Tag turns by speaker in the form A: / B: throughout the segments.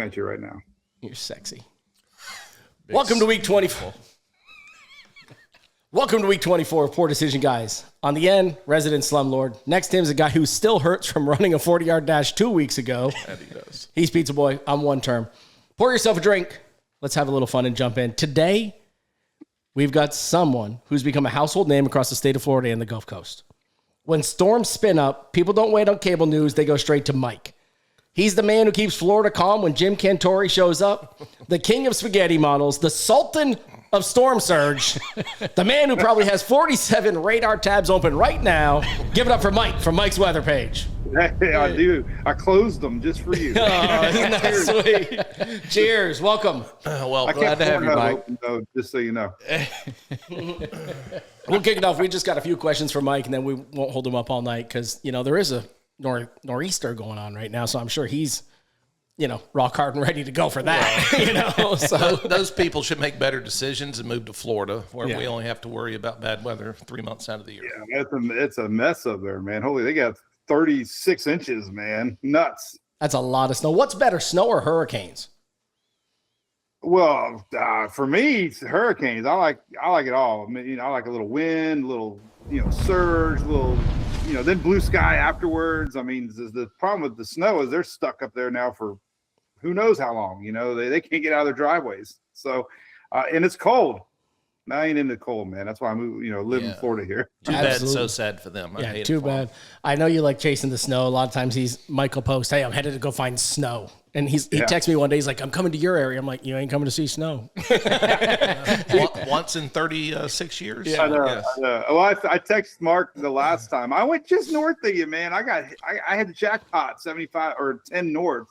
A: looking at you right now.
B: You're sexy. Welcome to week 24. Welcome to week 24 of Poor Decision Guys. On the end, resident slumlord. Next to him is a guy who still hurts from running a 40-yard dash 2 weeks ago.
C: And he does.
B: He's Pizza Boy. I'm One Term. Pour yourself a drink. Let's have a little fun and jump in. Today, we've got someone who's become a household name across the state of Florida and the Gulf Coast. When storms spin up, people don't wait on cable news. They go straight to Mike. He's the man who keeps Florida calm when Jim Cantore shows up, the king of spaghetti models, the sultan of storm surge, the man who probably has 47 radar tabs open right now. Give it up for Mike from Mike's weather page.
A: Hey, I do. I closed them just for you.
B: Oh, isn't that sweet? Cheers. Welcome.
C: Well, glad to have you, Mike.
A: Open, though, just so you know.
B: We'll kick it off. We just got a few questions for Mike, and then we won't hold him up all night because, there is a nor'easter going on right now, so I'm sure he's rock hard and ready to go for that.
C: So those people should make better decisions and move to Florida, where we only have to worry about bad weather 3 months out of the year.
A: Yeah, it's a mess up there, man. Holy, they got 36 inches, man. Nuts.
B: That's a lot of snow. What's better, snow or hurricanes?
A: Well, for me, it's hurricanes. I like it all. I mean, I like a little wind, a little surge, a little then blue sky afterwards. I mean, the problem with the snow is they're stuck up there now for who knows how long. They can't get out of their driveways. So, and it's cold. I ain't into cold, man. That's why I moved, live in Florida here.
C: Too bad. So sad for them. I hate
B: too
C: it for
B: bad.
C: them.
B: I know you like chasing the snow. A lot of times Michael posts, "Hey, I'm headed to go find snow." And he texts me one day. He's like, "I'm coming to your area." I'm like, "You ain't coming to see snow."
C: Once in 36 years.
A: Yeah, I know. Well, I texted Mark the last time. I went just north of you, man. I had the jackpot 75 or 10 north,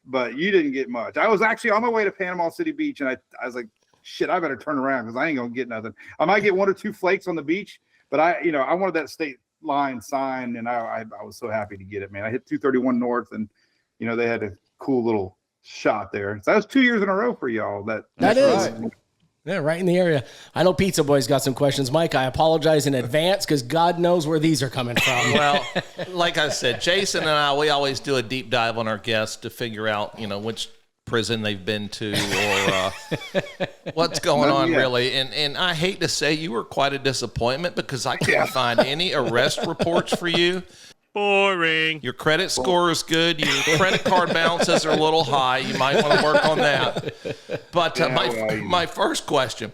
A: but you didn't get much. I was actually on my way to Panama City Beach, and I was like, shit, I better turn around because I ain't gonna get nothing. I might get 1 or 2 flakes on the beach, but I wanted that state line sign, and I was so happy to get it, man. I hit 231 north, and they had a cool little shot there. So that was 2 years in a row for y'all.
B: That is. Right. Yeah, right in the area. I know Pizza Boy's got some questions. Mike, I apologize in advance because God knows where these are coming from.
C: Well, like I said, Jason and we always do a deep dive on our guests to figure out, which prison they've been to or what's going on really. And I hate to say you were quite a disappointment because I couldn't find any arrest reports for you. Boring. Your credit score is good. Your credit card balances are a little high. You might want to work on that. But my first question,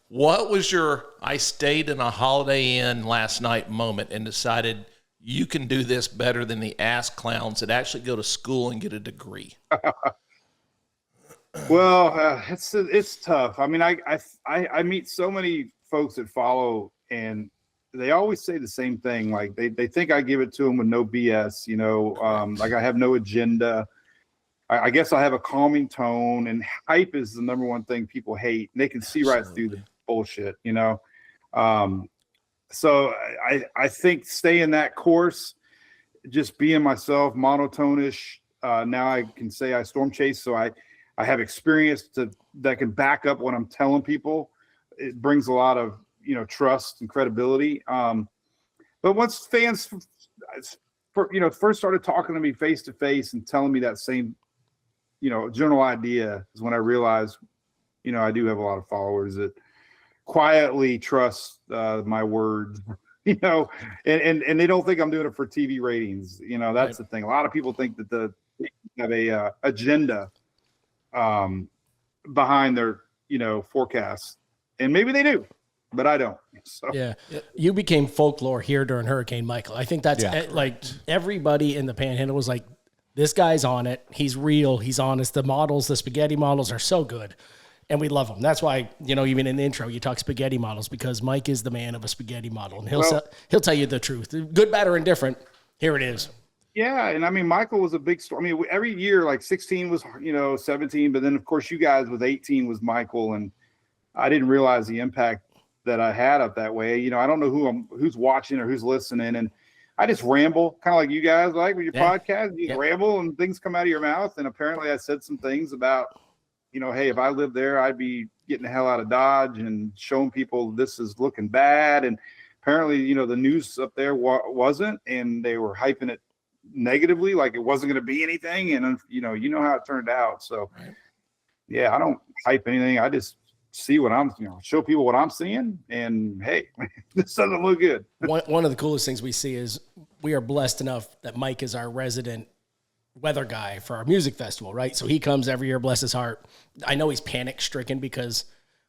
C: what was your I stayed in a Holiday Inn last night moment and decided you can do this better than the ass clowns that actually go to school and get a degree?
A: Well, it's tough. I mean, I meet so many folks that follow, and they always say the same thing. Like they think I give it to them with no BS, like I have no agenda. I guess I have a calming tone, and hype is the number one thing people hate. And they can see right through the bullshit, So I think staying that course, just being myself, monotone-ish. Now I can say I storm chase, so I have experience that can back up what I'm telling people. It brings a lot of trust and credibility. But once fans, first started talking to me face to face and telling me that same, general idea, is when I realized, I do have a lot of followers that quietly trust my words, and they don't think I'm doing it for TV ratings. That's the thing. A lot of people think that they have a agenda behind their forecasts, and maybe they do, but I don't. So.
B: Yeah, you became folklore here during Hurricane Michael. I think that's like everybody in the Panhandle was like, this guy's on it. He's real. He's honest. The spaghetti models are so good, and we love them. That's why even in the intro you talk spaghetti models, because Mike is the man of a spaghetti model, and he'll tell you the truth, good, bad, or indifferent. Here it is.
A: Yeah, and I mean, Michael was a big story. I mean, every year, like 16 was, 17, but then, of course, you guys with 18 was Michael, and I didn't realize the impact that I had up that way. I don't know who's watching or who's listening, and I just ramble, kind of like you guys like with your podcast. You ramble, and things come out of your mouth, and apparently I said some things about, hey, if I lived there, I'd be getting the hell out of Dodge and showing people this is looking bad, and apparently, the news up there wasn't, and they were hyping it negatively, like it wasn't going to be anything. And, you know how it turned out. So, yeah, I don't hype anything. I just see what I'm, show people what I'm seeing. And hey, this doesn't look good.
B: One of the coolest things we see is we are blessed enough that Mike is our resident weather guy for our music festival, right? So he comes every year, bless his heart. I know he's panic stricken because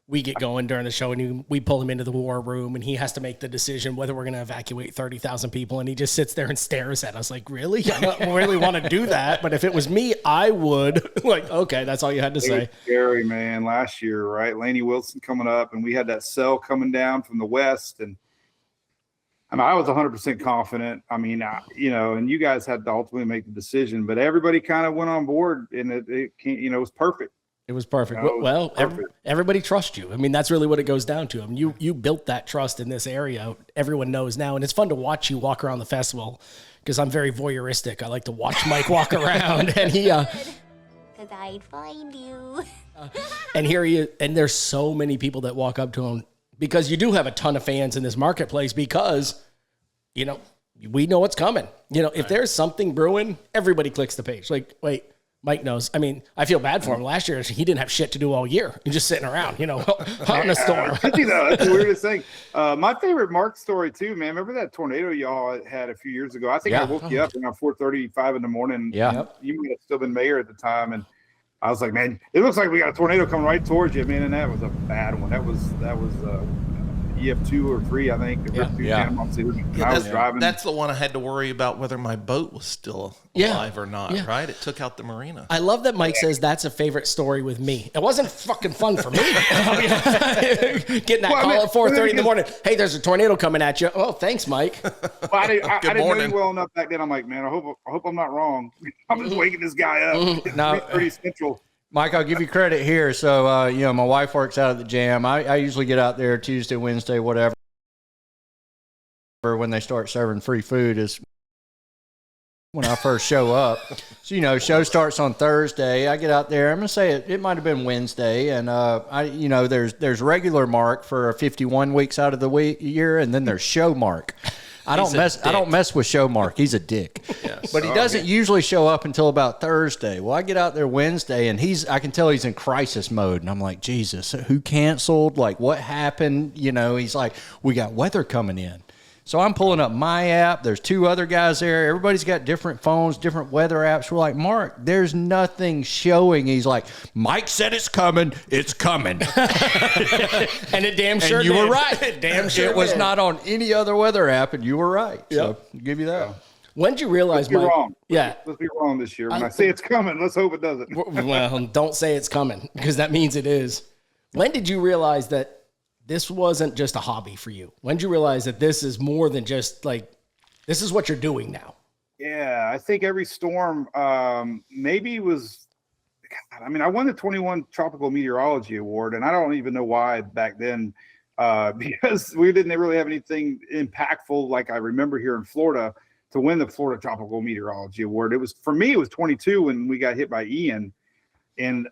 B: we get going during the show and we pull him into the war room and he has to make the decision whether we're going to evacuate 30,000 people. And he just sits there and stares at us like, really? I don't really want to do that. But if it was me, I would. Like, okay, that's all you had to say.
A: It was scary, man, last year, right? Laney Wilson coming up and we had that cell coming down from the west. And I was 100% confident. And you guys had to ultimately make the decision, but everybody kind of went on board and it was perfect.
B: It was perfect. Well, everybody trusts you. I mean, that's really what it goes down to. I mean, you built that trust in this area. Everyone knows now. And it's fun to watch you walk around the festival because I'm very voyeuristic. I like to watch Mike walk around and he,
D: because I'd find you.
B: and here he is. And there's so many people that walk up to him because you do have a ton of fans in this marketplace because, we know what's coming. If there's something brewing, everybody clicks the page. Like, wait. Mike knows. I mean, I feel bad for him. Last year, he didn't have shit to do all year. He's just sitting around, out in a storm.
A: That's the weirdest thing. My favorite Mark story, too, man. Remember that tornado y'all had a few years ago? I think I woke you up around 4:35 in the morning.
B: Yeah.
A: You might have still been mayor at the time. And I was like, man, it looks like we got a tornado coming right towards you, man. And that was a bad one. That was EF 2 or 3, I think. I was driving.
C: That's the one I had to worry about whether my boat was still alive or not, right? It took out the marina.
B: I love that Mike says that's a favorite story with me. It wasn't fucking fun for me. Getting that call at 4:30 in the morning. Hey, there's a tornado coming at you. Oh, thanks, Mike.
A: I didn't know you well enough back then. I'm like, man, I hope I'm not wrong. I'm just waking this guy up. It's pretty central.
E: Mike, I'll give you credit here. So, my wife works out at the Jam. I usually get out there Tuesday, Wednesday, whatever, when they start serving free food is when I first show up. So, show starts on Thursday. I get out there. I'm going to say it might have been Wednesday. And, there's regular Mark for 51 weeks out of the year, and then there's show Mark. I don't mess with show Mark. He's a dick. Yes. But he doesn't usually show up until about Thursday. Well, I get out there Wednesday and I can tell he's in crisis mode. And I'm like, Jesus, who canceled? Like, what happened? He's like, we got weather coming in. So I'm pulling up my app. There's 2 other guys there. Everybody's got different phones, different weather apps. We're like, Mark, there's nothing showing. He's like, Mike said it's coming. It's coming.
B: And it damn sure
E: and you
B: did.
E: were right.
B: Damn sure
E: it was
B: did.
E: not on any other weather app, and you were right. Yep. So I'll give you that.
B: When did you realize,
A: Mike?
B: Wrong. Yeah.
A: Let's be wrong this year. When I say it's coming, let's hope it doesn't.
B: Well, don't say it's coming because that means it is. When did you realize that this wasn't just a hobby for you? When did you realize that this is more than just like, this is what you're doing now?
A: Yeah, I think every storm maybe was, I won the 21 Tropical Meteorology Award, and I don't even know why back then, because we didn't really have anything impactful like I remember here in Florida to win the Florida Tropical Meteorology Award. It was, for me, it was 22 when we got hit by Ian. And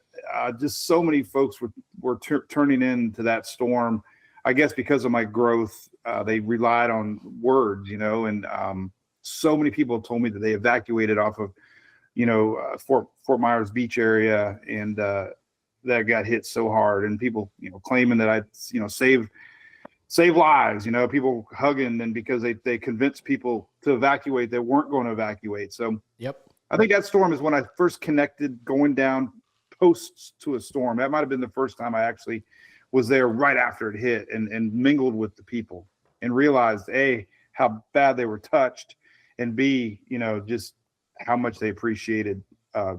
A: just so many folks were turning into that storm, I guess because of my growth. They relied on words, and so many people told me that they evacuated off of, Fort Myers Beach area, and that got hit so hard. And people, claiming that I, save lives, people hugging, and because they convinced people to evacuate, they weren't going to evacuate. So
B: yep,
A: I think that storm is when I first connected going down posts to a storm. That might have been the first time I actually was there right after it hit and mingled with the people and realized A, how bad they were touched, and B, just how much they appreciated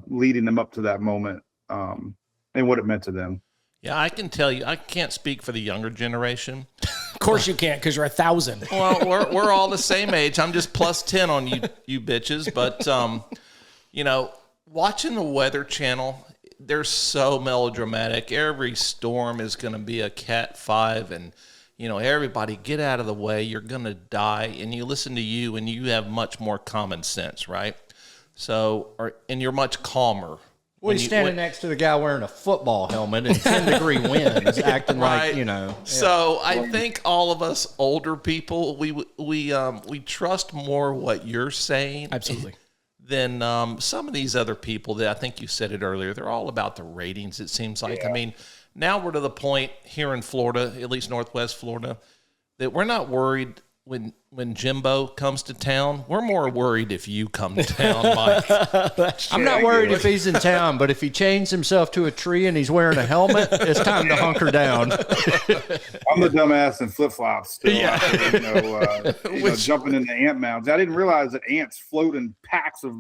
A: leading them up to that moment and what it meant to them.
C: Yeah, I can tell you, I can't speak for the younger generation.
B: Of course you can't, because you're 1,000.
C: Well, we're all the same age. I'm just plus 10 on you bitches. But, watching the Weather Channel, they're so melodramatic. Every storm is going to be a Cat 5, and everybody get out of the way. You're going to die. And you listen to you, and you have much more common sense, right? So, and you're much calmer.
E: Well, he's standing next to the guy wearing a football helmet and 10-degree winds, acting
C: right.
E: like, Yeah.
C: So I think all of us older people, we trust more what you're saying.
B: Absolutely.
C: than some of these other people that I think you said it earlier. They're all about the ratings, it seems like. I mean, now we're to the point here in Florida, at least Northwest Florida, that we're not worried when Jimbo comes to town. We're more worried if you come to town, Mike.
E: I'm not worried if he's in town, but if he chains himself to a tree and he's wearing a helmet, it's time to hunker down.
A: I'm the dumbass in flip flops still.
B: Yeah.
A: Jumping into ant mounds. I didn't realize that ants float in packs of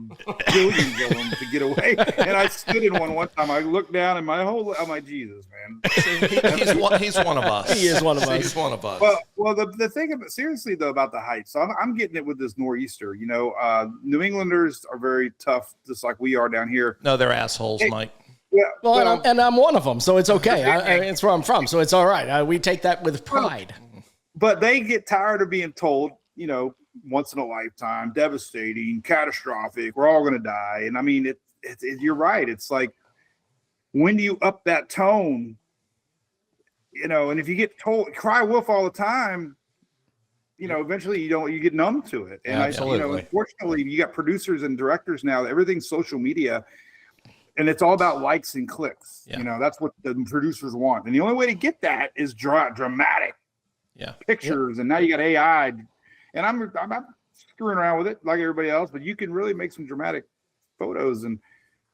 A: billions of them to get away. And I stood in one time. I looked down and I'm like, Jesus, man.
C: He's one of us.
B: He is one of us.
C: He's one of us.
A: Well, the thing about, seriously though, about the height. So I'm getting it with this nor'easter. New Englanders are very tough, just like we are down here.
C: No, they're assholes, Mike.
A: Yeah,
B: Well, and I'm one of them, so it's okay. It's where I'm from, so it's all right. We take that with pride.
A: But they get tired of being told, once in a lifetime, devastating, catastrophic, we're all going to die. And I mean, you're right. It's like, when do you up that tone? And if you get told cry wolf all the time, eventually you get numb to it. And
E: Absolutely.
A: Unfortunately, you got producers and directors now, everything's social media, and it's all about likes and clicks.
C: Yeah.
A: That's what the producers want. And the only way to get that is dramatic pictures. And now you got AI, and I'm not screwing around with it like everybody else, but you can really make some dramatic photos. And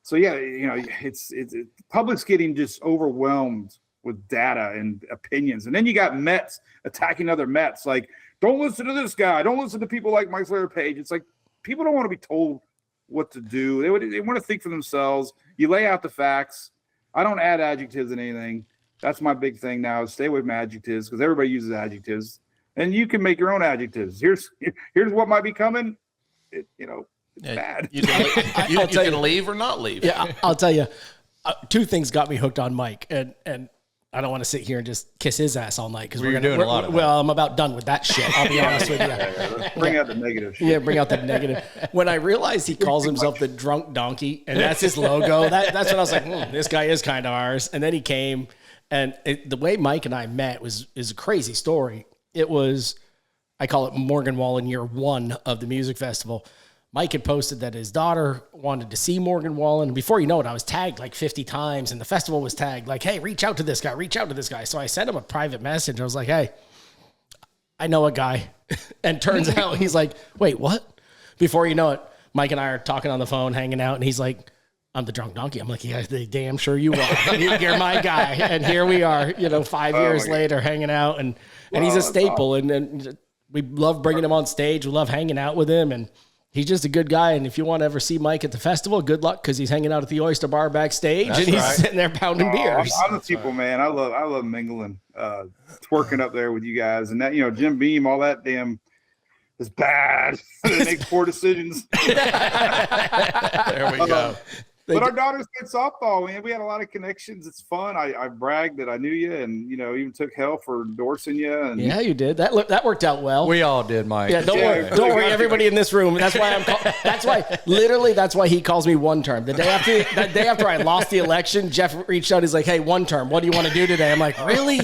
A: so, it's public's getting just overwhelmed with data and opinions. And then you got Mets attacking other Mets. Like, don't listen to this guy. Don't listen to people like Mike Slater Page. It's like, people don't want to be told what to do. They want to think for themselves. You lay out the facts. I don't add adjectives in anything. That's my big thing now, is stay away from adjectives, because everybody uses adjectives. And you can make your own adjectives. Here's what might be coming. It's bad.
C: You can leave or not leave.
B: Yeah, I'll tell you, two things got me hooked on Mike, and I don't want to sit here and just kiss his ass all night, because we're doing a lot of that. Well, I'm about done with that shit. I'll be honest with you.
A: Bring out the negative shit.
B: Yeah, bring out the negative. When I realized he calls himself the Drunk Donkey, and that's his logo, that's when I was like, this guy is kind of ours. And then he came, and the way Mike and I met is a crazy story. It was, I call it Morgan Wallen year one of the music festival. Mike had posted that his daughter wanted to see Morgan Wallen. And before you know it, I was tagged like 50 times, and the festival was tagged like, hey, reach out to this guy. So I sent him a private message. I was like, hey, I know a guy. And turns out he's like, wait, what? Before you know it, Mike and I are talking on the phone, hanging out, and he's like, I'm the Drunk Donkey. I'm like, yeah, damn sure you are. You're my guy. And here we are, 5 years later, hanging out. And he's a staple. Awesome. And we love bringing him on stage. We love hanging out with him. And he's just a good guy. And if you want to ever see Mike at the festival, good luck, because he's hanging out at the Oyster Bar backstage. That's and he's sitting there pounding beers.
A: I'm the people, man. I love mingling, twerking up there with you guys. And that, Jim Beam, all that damn is bad. They make poor decisions.
C: There we go.
A: But our daughters played softball, man. We had a lot of connections. It's fun. I bragged that I knew you, and even took hell for endorsing you. And
B: yeah, you did. That worked out well.
E: We all did, Mike.
B: Yeah, don't worry. Everybody in this room. That's why that's why he calls me one term. The day after I lost the election, Jeff reached out. He's like, "Hey, one term. What do you want to do today?" I'm like, "Really?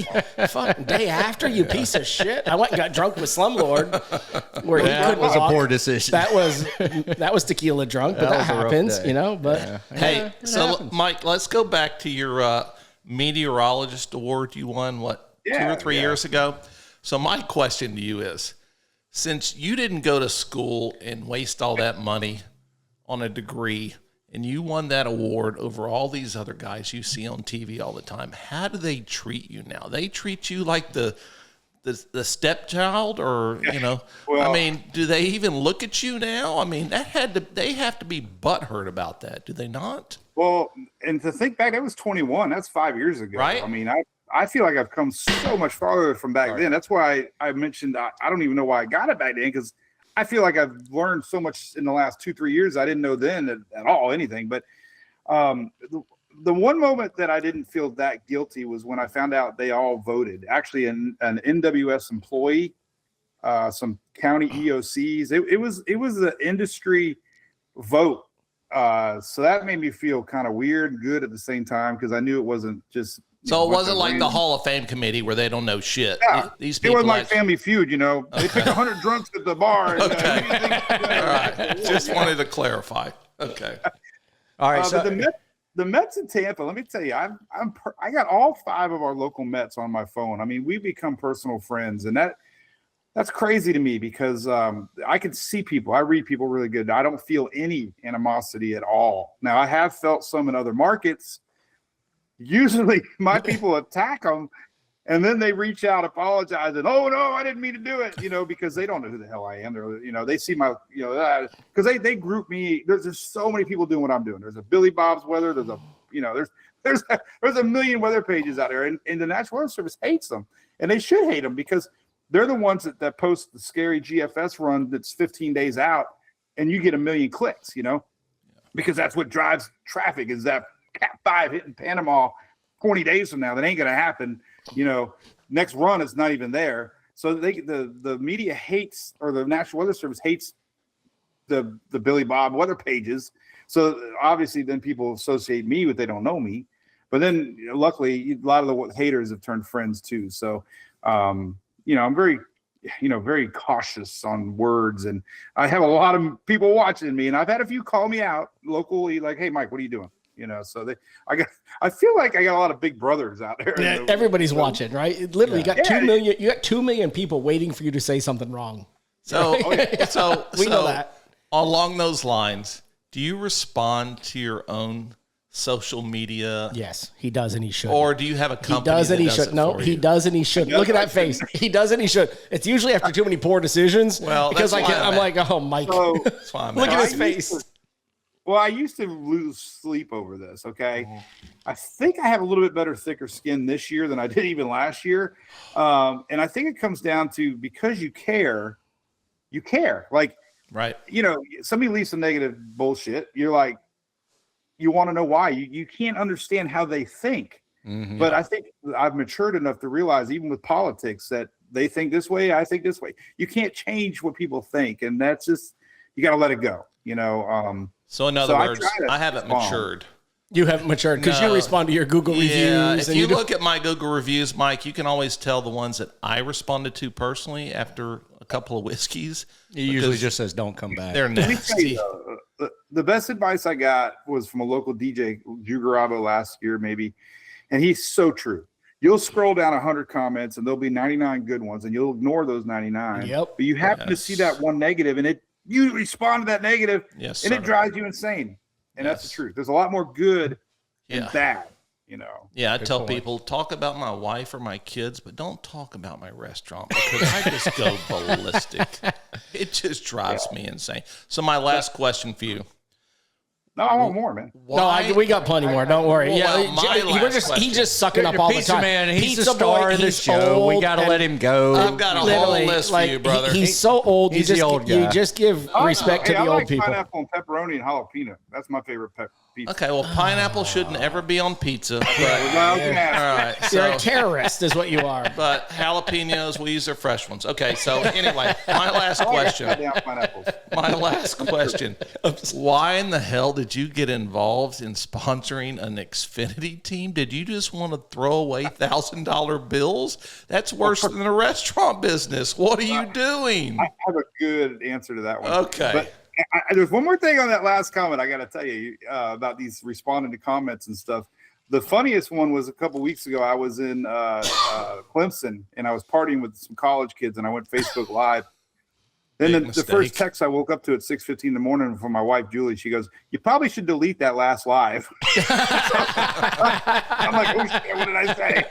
B: Fucking day after, you piece of shit." I went and got drunk with Slumlord, where he couldn't
E: was
B: walk.
E: A poor decision.
B: That was tequila drunk, but that happens, But.
E: Yeah.
C: Hey, Mike, let's go back to your meteorologist award you won, 2 or 3 years ago? So my question to you is, since you didn't go to school and waste all that money on a degree, and you won that award over all these other guys you see on TV all the time, how do they treat you now? They treat you like the stepchild, or
A: Well,
C: I mean, do they even look at you now? I mean, they have to be butthurt about that, do they not?
A: Well, and to think back, that was 21. That's 5 years ago.
C: Right.
A: I mean, I feel like I've come so much farther from back then. That's why I mentioned I don't even know why I got it back then, because I feel like I've learned so much in the last 2-3 years I didn't know then at all anything. But the one moment that I didn't feel that guilty was when I found out they all voted. Actually, an NWS employee, some county EOCs. It was an industry vote So that made me feel kind of weird and good at the same time because I knew it wasn't just.
C: So it wasn't like the Hall of Fame committee where they don't know shit.
A: Yeah,
C: These
A: it
C: people
A: wasn't like Family Feud, They pick 100 drunks at the bar. And,
C: Okay. All right. Just wanted to clarify. Okay.
E: All right.
A: But the Mets in Tampa, let me tell you, I got all 5 of our local Mets on my phone. I mean, we become personal friends, and that's crazy to me because I can see people. I read people really good. I don't feel any animosity at all. Now, I have felt some in other markets. Usually, my people attack them, and then they reach out, apologize, and oh no, I didn't mean to do it. Because they don't know who the hell I am. They're, they see my, because they group me. There's just so many people doing what I'm doing. There's a Billy Bob's Weather. There's a, there's a million weather pages out there, and the National Weather Service hates them, and they should hate them because they're the ones that post the scary GFS run that's 15 days out, and you get 1 million clicks. Because that's what drives traffic is that Cat 5 hitting Panama 20 days from now. That ain't going to happen. Next run is not even there. So the media hates, or the National Weather Service hates the Billy Bob weather pages. So obviously then people associate me with they don't know me. But then luckily a lot of the haters have turned friends too. So, I'm very, very cautious on words, and I have a lot of people watching me, and I've had a few call me out locally, like, "Hey, Mike, what are you doing?" So I feel like I got a lot of big brothers out there.
B: Yeah, everybody's watching, right? It literally, you got 2 million. You got 2 million people waiting for you to say something wrong.
C: So,
B: We know that.
C: Along those lines, do you respond to your own social media?
B: Yes, he does, and he should.
C: Or do you have a
B: he
C: company
B: does, and
C: that
B: he
C: does
B: should.
C: it
B: No,
C: for
B: he
C: you?
B: does, and he should. Look at that face. He does, and he should. It's usually after too many poor decisions.
C: Well,
B: because
C: that's why
B: I'm like, oh, Mike.
A: So,
C: That's why I'm
B: Look at
C: asking.
B: his face.
A: I used to lose sleep over this. Okay. I think I have a little bit better, thicker skin this year than I did even last year. And I think it comes down to because you care. Like,
C: Right.
A: somebody leaves some negative bullshit. You're like, you want to know why. You can't understand how they think.
E: Mhm.
A: But I think I've matured enough to realize, even with politics, that they think this way, I think this way. You can't change what people think. And that's just, you got to let it go.
C: So in other
A: So I
C: words,
A: try to
C: I haven't
A: respond.
C: matured.
B: You haven't matured because
C: No.
B: you respond to your Google
C: Yeah,
B: reviews.
C: if you look at my Google reviews, Mike, you can always tell the ones that I responded to personally after a couple of whiskeys.
E: He usually
C: because
E: just says, "Don't come back."
C: They're
A: Let me tell you,
C: nasty.
A: the best advice I got was from a local DJ, Drew Garabo, last year, maybe. And he's so true. You'll scroll down 100 comments and there'll be 99 good ones, and you'll ignore those 99.
B: Yep.
A: But you happen to see that one negative, and you respond to that negative,
C: Yes,
A: and
C: sir.
A: it drives you insane. And that's the
C: Yes.
A: truth. There's a lot more good than
C: Yeah.
A: bad,
C: Yeah, I tell
E: point.
C: people, talk about my wife or my kids, but don't talk about my restaurant because I just go ballistic. It just drives me insane. So my last question for you.
A: No, I want more, man.
B: No, we got plenty more. Don't worry.
C: Well,
B: Yeah,
C: my last
B: he's
C: question.
B: just sucking up all the
E: Pizza
B: time.
E: Man, he's
B: Pizza
E: the star
B: boy,
E: of the
B: he's
E: show. We
B: old
E: got to
B: and
E: let him go.
C: I've got a whole
B: literally,
C: list for you, brother.
B: He's so old.
E: He's the old
B: You
E: guy.
B: just give respect to
A: Hey,
B: the
A: I
B: old
A: like
B: people.
A: pineapple and pepperoni and jalapeno. That's my favorite pizza.
C: Okay, well, pineapple shouldn't ever be on pizza. But,
A: Well, you can ask.
C: all right,
B: You're
C: so,
B: a terrorist, is what you are.
C: but jalapenos, we use their fresh ones. Okay, so anyway, my last question.
A: Goddamn pineapples.
C: My last question. Why in the hell did you get involved in sponsoring an Xfinity team? Did you just want to throw away $1,000 bills? That's worse than the restaurant business. What are you doing?
A: I have a good answer to that one.
C: Okay.
A: But there's one more thing on that last comment I got to tell you about these responding to comments and stuff. The funniest one was a couple weeks ago. I was in Clemson, and I was partying with some college kids, and I went Facebook Live. Then
C: Big
A: the
C: mistake.
A: first text I woke up to at 6:15 in the morning from my wife, Julie, she goes, "You probably should delete that last live." I'm like, "Oh shit, what did I say?"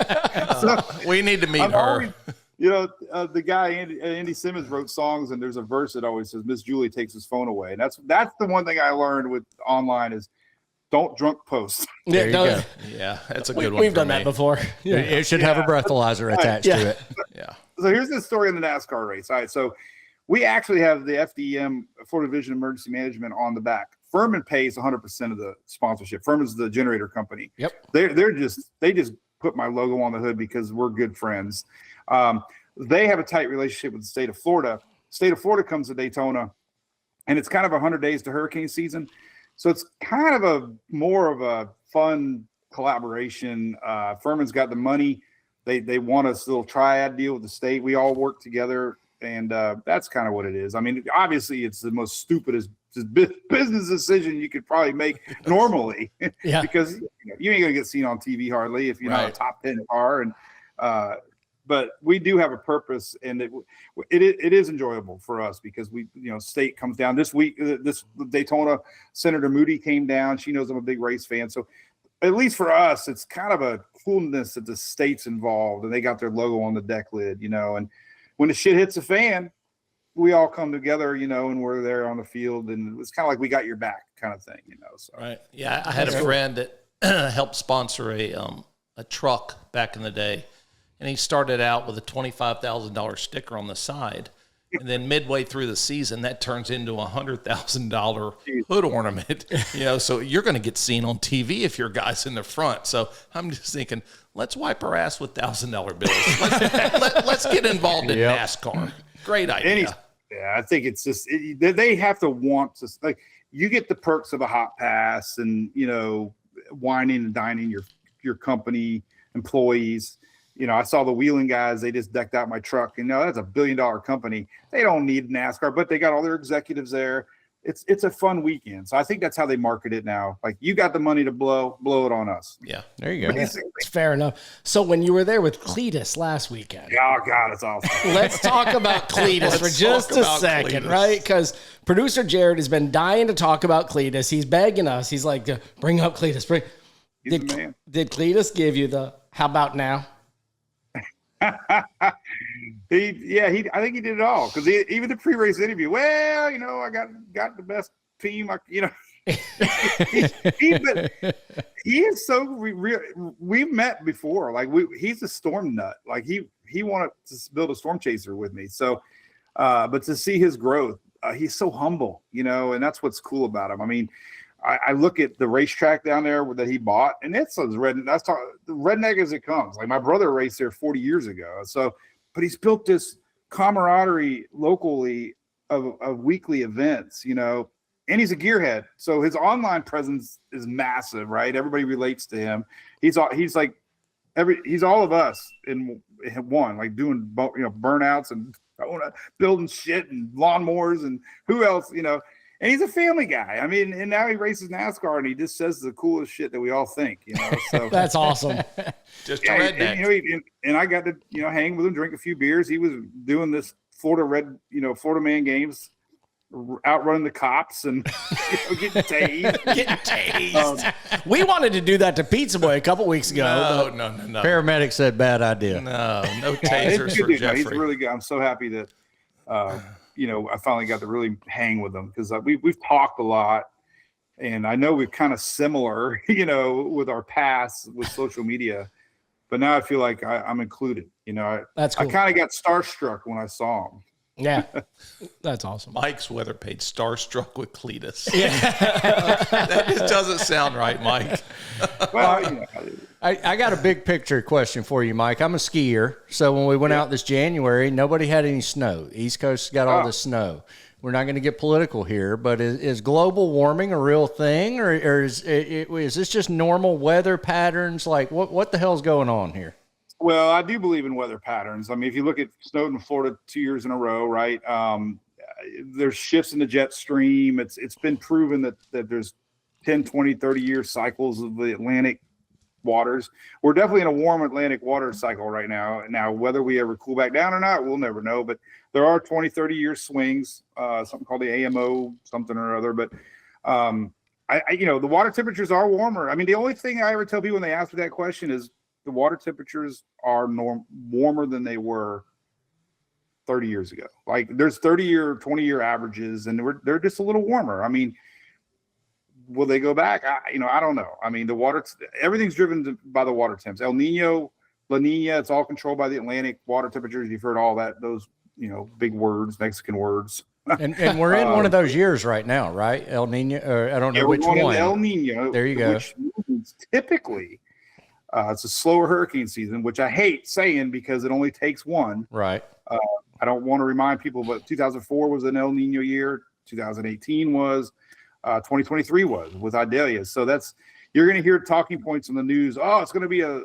A: So,
C: We need to meet
A: I'm
C: her.
A: always- the guy Andy Simmons wrote songs, and there's a verse that always says, "Miss Julie takes his phone away," and that's the one thing I learned with online is don't drunk post.
B: Yeah,
E: you
B: no,
E: go.
C: Yeah, that's a good one.
B: we've
C: for
B: done
C: me.
B: that before. Yeah.
E: It should have a breathalyzer attached
B: Yeah.
E: to it.
C: Yeah.
A: So here's the story in the NASCAR race. All right, so we actually have the FDM, Florida Division of Emergency Management, on the back. Furman pays 100% of the sponsorship. Furman's the generator company.
B: Yep.
A: They just put my logo on the hood because we're good friends. They have a tight relationship with the state of Florida. State of Florida comes to Daytona, and it's kind of 100 days to hurricane season. So it's kind of a more of a fun collaboration. Furman's got the money. They want us a little triad deal with the state. We all work together, and that's kind of what it is. I mean, obviously, it's the most stupidest business decision you could probably make normally,
B: Yeah.
A: because you ain't gonna get seen on TV hardly if you're not a
C: Right.
A: top 10 car. And but we do have a purpose, and it is enjoyable for us because we, state comes down this week. This Daytona, Senator Moody came down. She knows I'm a big race fan, so at least for us, it's kind of a coolness that the state's involved and they got their logo on the deck lid, and when the shit hits the fan, we all come together, and we're there on the field, and it's kind of like we got your back kind of thing, so.
C: Right. Yeah, I had a friend that helped sponsor a truck back in the day, and he started out with a $25,000 sticker on the side, and then midway through the season, that turns into a $100,000 hood ornament. So you're going to get seen on TV if your guy's in the front. So I'm just thinking, let's wipe our ass with $1,000 bills. Let's get involved in NASCAR. Great idea.
A: Yeah, I think it's just they have to want to, like, you get the perks of a hot pass and whining and dining your company employees. I saw the Wheeling guys, they just decked out my truck. That's $1 billion company. They don't need NASCAR, but they got all their executives there. It's a fun weekend. So I think that's how they market it now. Like, you got the money to blow it on us.
C: Yeah.
E: There you go.
A: Basically.
B: It's fair enough. So when you were there with Cletus last weekend,
A: Oh God, it's awesome.
B: let's talk about Cletus for just a second, right? Because producer Jared has been dying to talk about Cletus. He's begging us. He's like, bring up Cletus.
A: He's the man.
B: Did Cletus give you the how about now?
A: I think he did it all, because even the pre-race interview. Well, I got the best team. He is so real. We've met before. Like, he's a storm nut. Like, he wanted to build a storm chaser with me. So, but to see his growth, he's so humble. And that's what's cool about him. I mean, I look at the racetrack down there that he bought, and it's as redneck as it comes. Like, my brother raced there 40 years ago. So, but he's built this camaraderie locally of weekly events, and he's a gearhead. So his online presence is massive, right? Everybody relates to him. He's like he's all of us in one, like doing burnouts and building shit and lawnmowers and who else, And he's a family guy. I mean, and now he races NASCAR, and he just says the coolest shit that we all think, So
B: That's awesome.
C: Just a redneck.
A: and I got to hang with him, drink a few beers. He was doing this Florida Man games, outrunning the cops and getting tased.
B: We wanted to do that to Pizza Boy a couple weeks ago.
C: No.
E: Paramedic said bad idea.
C: No
A: He's
C: tasers
A: good
C: for
A: dude,
C: Jeffrey.
A: He's really good. I'm so happy that I finally got to really hang with him, because we've talked a lot, and I know we're kind of similar, with our past with social media, but now I feel like I'm included.
B: That's cool.
A: I kind of got starstruck when I saw him.
B: Yeah, that's awesome.
C: Mike's weather page starstruck with Cletus. Yeah. That just doesn't sound right, Mike.
A: Well,
E: I got a big picture question for you, Mike. I'm a skier. So when we went out this January, nobody had any snow. East Coast got all the snow. We're not going to get political here, but is global warming a real thing, or is this just normal weather patterns? Like, what the hell's going on here?
A: Well, I do believe in weather patterns. I mean, if you look at snowed in Florida 2 years in a row, right? There's shifts in the jet stream. It's been proven that there's 10, 20, 30-year cycles of the Atlantic waters. We're definitely in a warm Atlantic water cycle right now. Now, whether we ever cool back down or not, we'll never know. But there are 20, 30-year swings, something called the AMO something or other. But, the water temperatures are warmer. I mean, the only thing I ever tell people when they ask me that question is, the water temperatures are warmer than they were 30 years ago. Like, there's 30-year, 20-year averages, and they're just a little warmer. I mean, will they go back? I don't know. I mean, everything's driven by the water temps. El Nino, La Nina, it's all controlled by the Atlantic water temperatures. You've heard all that, those, big words, Mexican words.
E: And we're in one of those years right now, right? El Nino, or I don't know which
A: we're going
E: one.
A: into El Nino.
E: There you go.
A: Which means typically, it's a slower hurricane season, which I hate saying because it only takes one.
E: Right.
A: I don't want to remind people, but 2004 was an El Nino year. 2018 was. 2023 was with Idalia. So you're going to hear talking points in the news. Oh, it's going to be a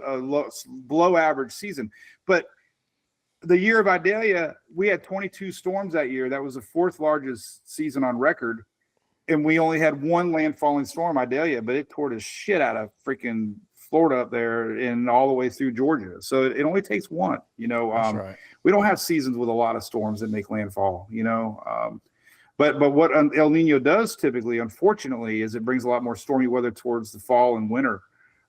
A: below average season. But the year of Idalia, we had 22 storms that year. That was the fourth largest season on record. And we only had one landfalling storm, Idalia, but it tore the shit out of freaking Florida up there and all the way through Georgia. So it only takes one,
E: That's right.
A: We don't have seasons with a lot of storms that make landfall, but what El Nino does typically, unfortunately, is it brings a lot more stormy weather towards the fall and winter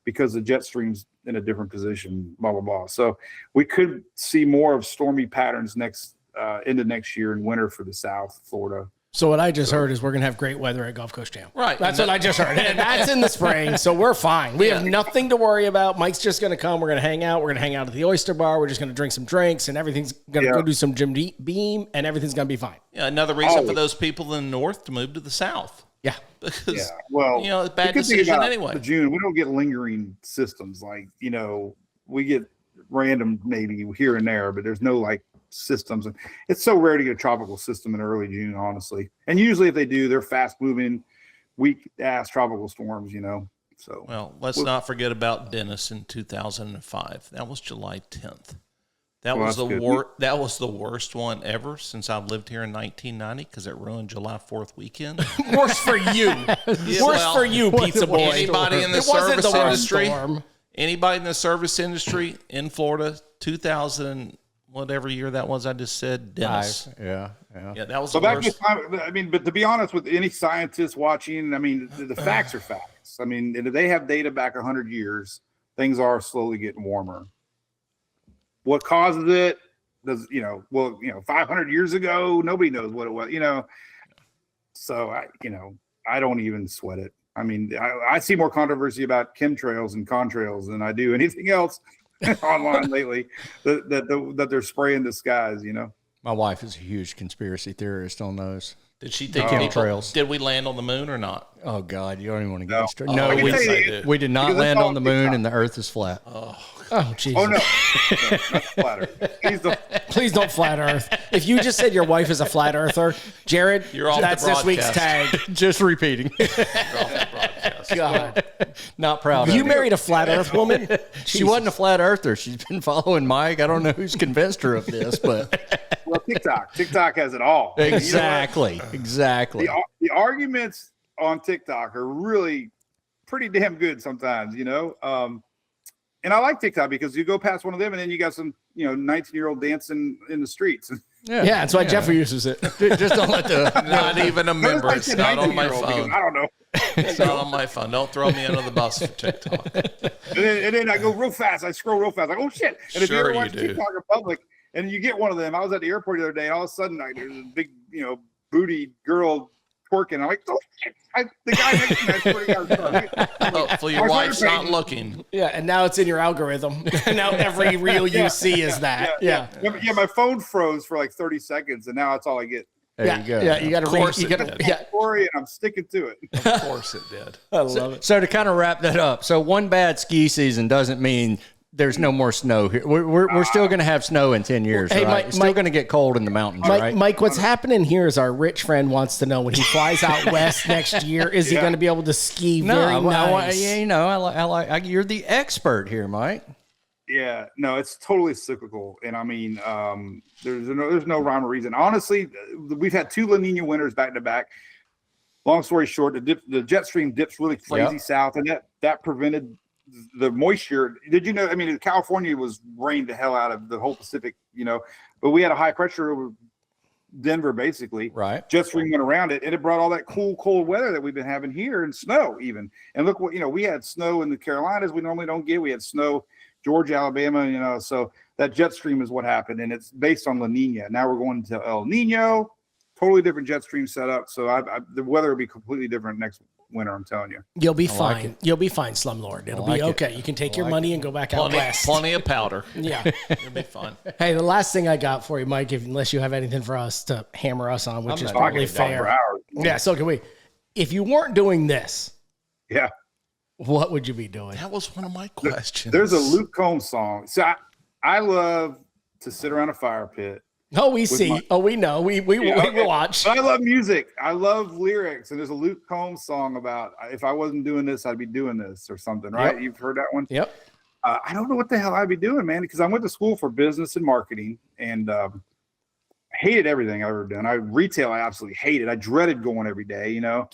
A: because the jet stream's in a different position, blah, blah, blah. So we could see more of stormy patterns into next year in winter for the South Florida.
B: So what I just heard is we're going to have great weather at Gulf Coast Jam.
C: Right.
B: That's what I just heard. And that's in the spring, so we're fine. We have nothing to worry about. Mike's just going to come. We're going to hang out. We're going to hang out at the Oyster Bar. We're just going to drink some drinks, and everything's going to go do some Jim Beam, and everything's going to be fine.
C: Yeah, another reason for those people in the north to move to the south.
B: Yeah.
C: Because,
A: well,
C: it's a bad
A: the good thing
C: decision
A: about
C: anyway.
A: the June, we don't get lingering systems like, we get random maybe here and there, but there's no like systems. And it's so rare to get a tropical system in early June, honestly. And usually if they do, they're fast moving, weak ass tropical storms, So
C: Well, let's not forget about Dennis in 2005. That was July 10th. That was the worst one ever since I've lived here in 1990 because it ruined July 4th weekend.
B: Worse for you. Worse for you, Pizza Boy.
C: Anybody in the
B: It wasn't
C: service
B: the worst
C: industry?
B: storm.
C: Anybody in the service industry in Florida, 2000, whatever year that was, I just said, Dennis.
E: Yeah.
C: Yeah, that was
A: So
C: the
A: back
C: worst.
A: to time, but to be honest with any scientist watching, the facts are facts. If they have data back 100 years, things are slowly getting warmer. What causes it? 500 years ago, nobody knows what it was, So I don't even sweat it. I see more controversy about chemtrails and contrails than I do anything else online lately that they're spraying the skies,
E: My wife is a huge conspiracy theorist on those.
C: Did she think
E: chemtrails.
C: did we land on the moon or not?
E: Oh God, you don't even want to get
A: No.
E: started.
C: Oh,
E: No,
C: I can
E: we,
C: tell you,
E: we did not
A: because
E: land
A: it's
E: on the
A: on
E: moon,
A: TikTok.
E: and the Earth is flat.
B: Oh, Jesus.
A: Oh no, that's flatter.
B: Please don't flat earth. If you just said your wife is a flat earther, Jared,
C: You're off the
B: that's this week's
C: broadcast.
B: tag.
E: Just repeating.
B: God.
E: Not proud of
B: You
E: it.
B: married a flat earth woman?
E: She wasn't a flat earther. She's been following Mike. I don't know who's convinced her of this, but
A: Well, TikTok has it all.
E: exactly.
A: The arguments on TikTok are really pretty damn good sometimes, and I like TikTok because you go past one of them and then you got some, 19-year-old dancing in the streets.
B: Yeah, that's why Jeffrey uses it.
E: Just don't let the.
C: Not even a member.
A: I
C: It's
A: said
C: not on my
A: 19-year-old because
C: phone.
A: I don't know.
C: It's not on my phone. Don't throw me under the bus for TikTok.
A: And then I go real fast. I scroll real fast. Like, oh shit! And if you
C: Sure
A: ever
C: you
A: watch
C: do.
A: TikTok in public and you get one of them, I was at the airport the other day. And all of a sudden, there's a big, booty girl twerking. I'm like, oh shit! The guy next to me, I swear to God,
C: Hopefully your wife's not looking.
B: Yeah, and now it's in your algorithm. Now every reel you see is that. Yeah.
A: My phone froze for like 30 seconds, and now that's all I get.
E: There you go.
B: Yeah, you got to
C: course
B: read.
C: it did.
B: Yeah,
A: Story, and I'm sticking to it.
C: Of course it did.
B: I love it.
E: So to kind of wrap that up, so one bad ski season doesn't mean there's no more snow here. We're still going to have snow in 10 years,
B: Hey,
E: right?
B: Mike-
E: It's still
B: Mike-
E: going to get cold in the mountains, right?
B: Mike, what's happening here is our rich friend wants to know when he flies out west next year, is he
A: Yeah.
B: going to be able to ski
E: No,
B: very nice?
E: you're the expert here, Mike.
A: Yeah, no, it's totally cyclical, and there's no rhyme or reason. Honestly, we've had two La Nina winters back to back. Long story short, the jet stream dips really crazy south, and that prevented the moisture. Did you know? California was rained the hell out of the whole Pacific, but we had a high pressure over Denver, basically.
E: Right.
A: Jet stream went around it, and it brought all that cool, cold weather that we've been having here, and snow even. And look what we had snow in the Carolinas. We normally don't get. We had snow. Georgia, Alabama, so that jet stream is what happened, and it's based on La Nina. Now we're going to El Nino, totally different jet stream setup. So the weather will be completely different next winter. I'm telling you.
B: You'll be
E: like
B: fine.
E: it.
B: You'll be fine, Slumlord. It'll
E: like
B: be
E: it.
B: okay. You can take your money and go back out west.
C: Plenty of powder.
B: Yeah.
C: It'll be fun.
B: Hey, the last thing I got for you, Mike, unless you have anything for us to hammer us on, which is
E: not
B: probably
A: I can talk for
B: fair.
A: hours.
B: Yeah, so can we. If you weren't doing this,
A: Yeah.
B: what would you be doing?
C: That was one of my questions.
A: There's a Luke Combs song. So I love to sit around a fire pit
B: Oh, we see. We know. We
A: Okay.
B: watch.
A: But I love music. I love lyrics. And there's a Luke Combs song about if I wasn't doing this, I'd be doing this or something, right?
B: Yep.
A: You've heard that one?
B: Yep.
A: I don't know what the hell I'd be doing, man, because I went to school for business and marketing and hated everything I've ever done. Retail, I absolutely hated. I dreaded going every day. You know,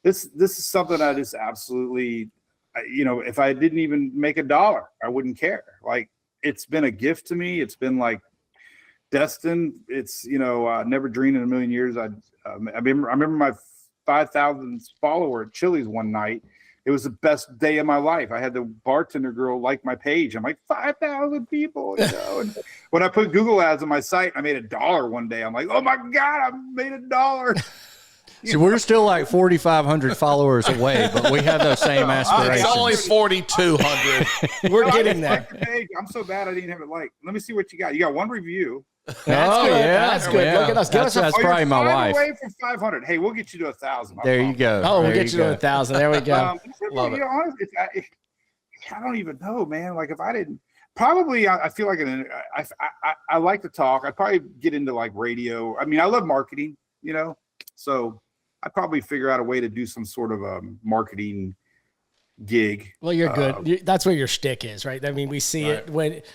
A: this is something I just absolutely, you know, if I didn't even make $1, I wouldn't care. Like, it's been a gift to me. It's been like destined. It's, you know, never dreamed in a million years. I remember my 5,000th follower at Chili's one night. It was the best day of my life. I had the bartender girl like my page. I'm like, 5,000 people, you know. And when I put Google ads on my site, I made $1 one day. I'm like, oh my God, I made $1.
E: So we're still like 4,500 followers away, but we have those same aspirations.
C: It's only 4,200.
B: We're
A: I
B: getting
A: just
B: there.
A: liked the page. I'm so bad I didn't have it liked. Let me see what you got. You got one review.
B: That's good. That's good. Look at us. Give us a-
E: That's
A: Oh, you're
E: probably my
A: 5
E: wife.
A: away from 500. Hey, we'll get you to 1,000. I
E: There you
A: promise.
E: go.
B: Oh, we'll
E: There
B: get you to
E: go.
B: 1,000. There we go.
C: Love
A: You know, honestly, I don't even know, man. Like, if I didn't, probably I feel like I like to talk. I'd probably get into like radio. I mean, I love marketing, you know, so I'd probably figure out a way to do some sort of a marketing gig.
B: Well, you're good. That's where your shtick is, right? I mean, we see it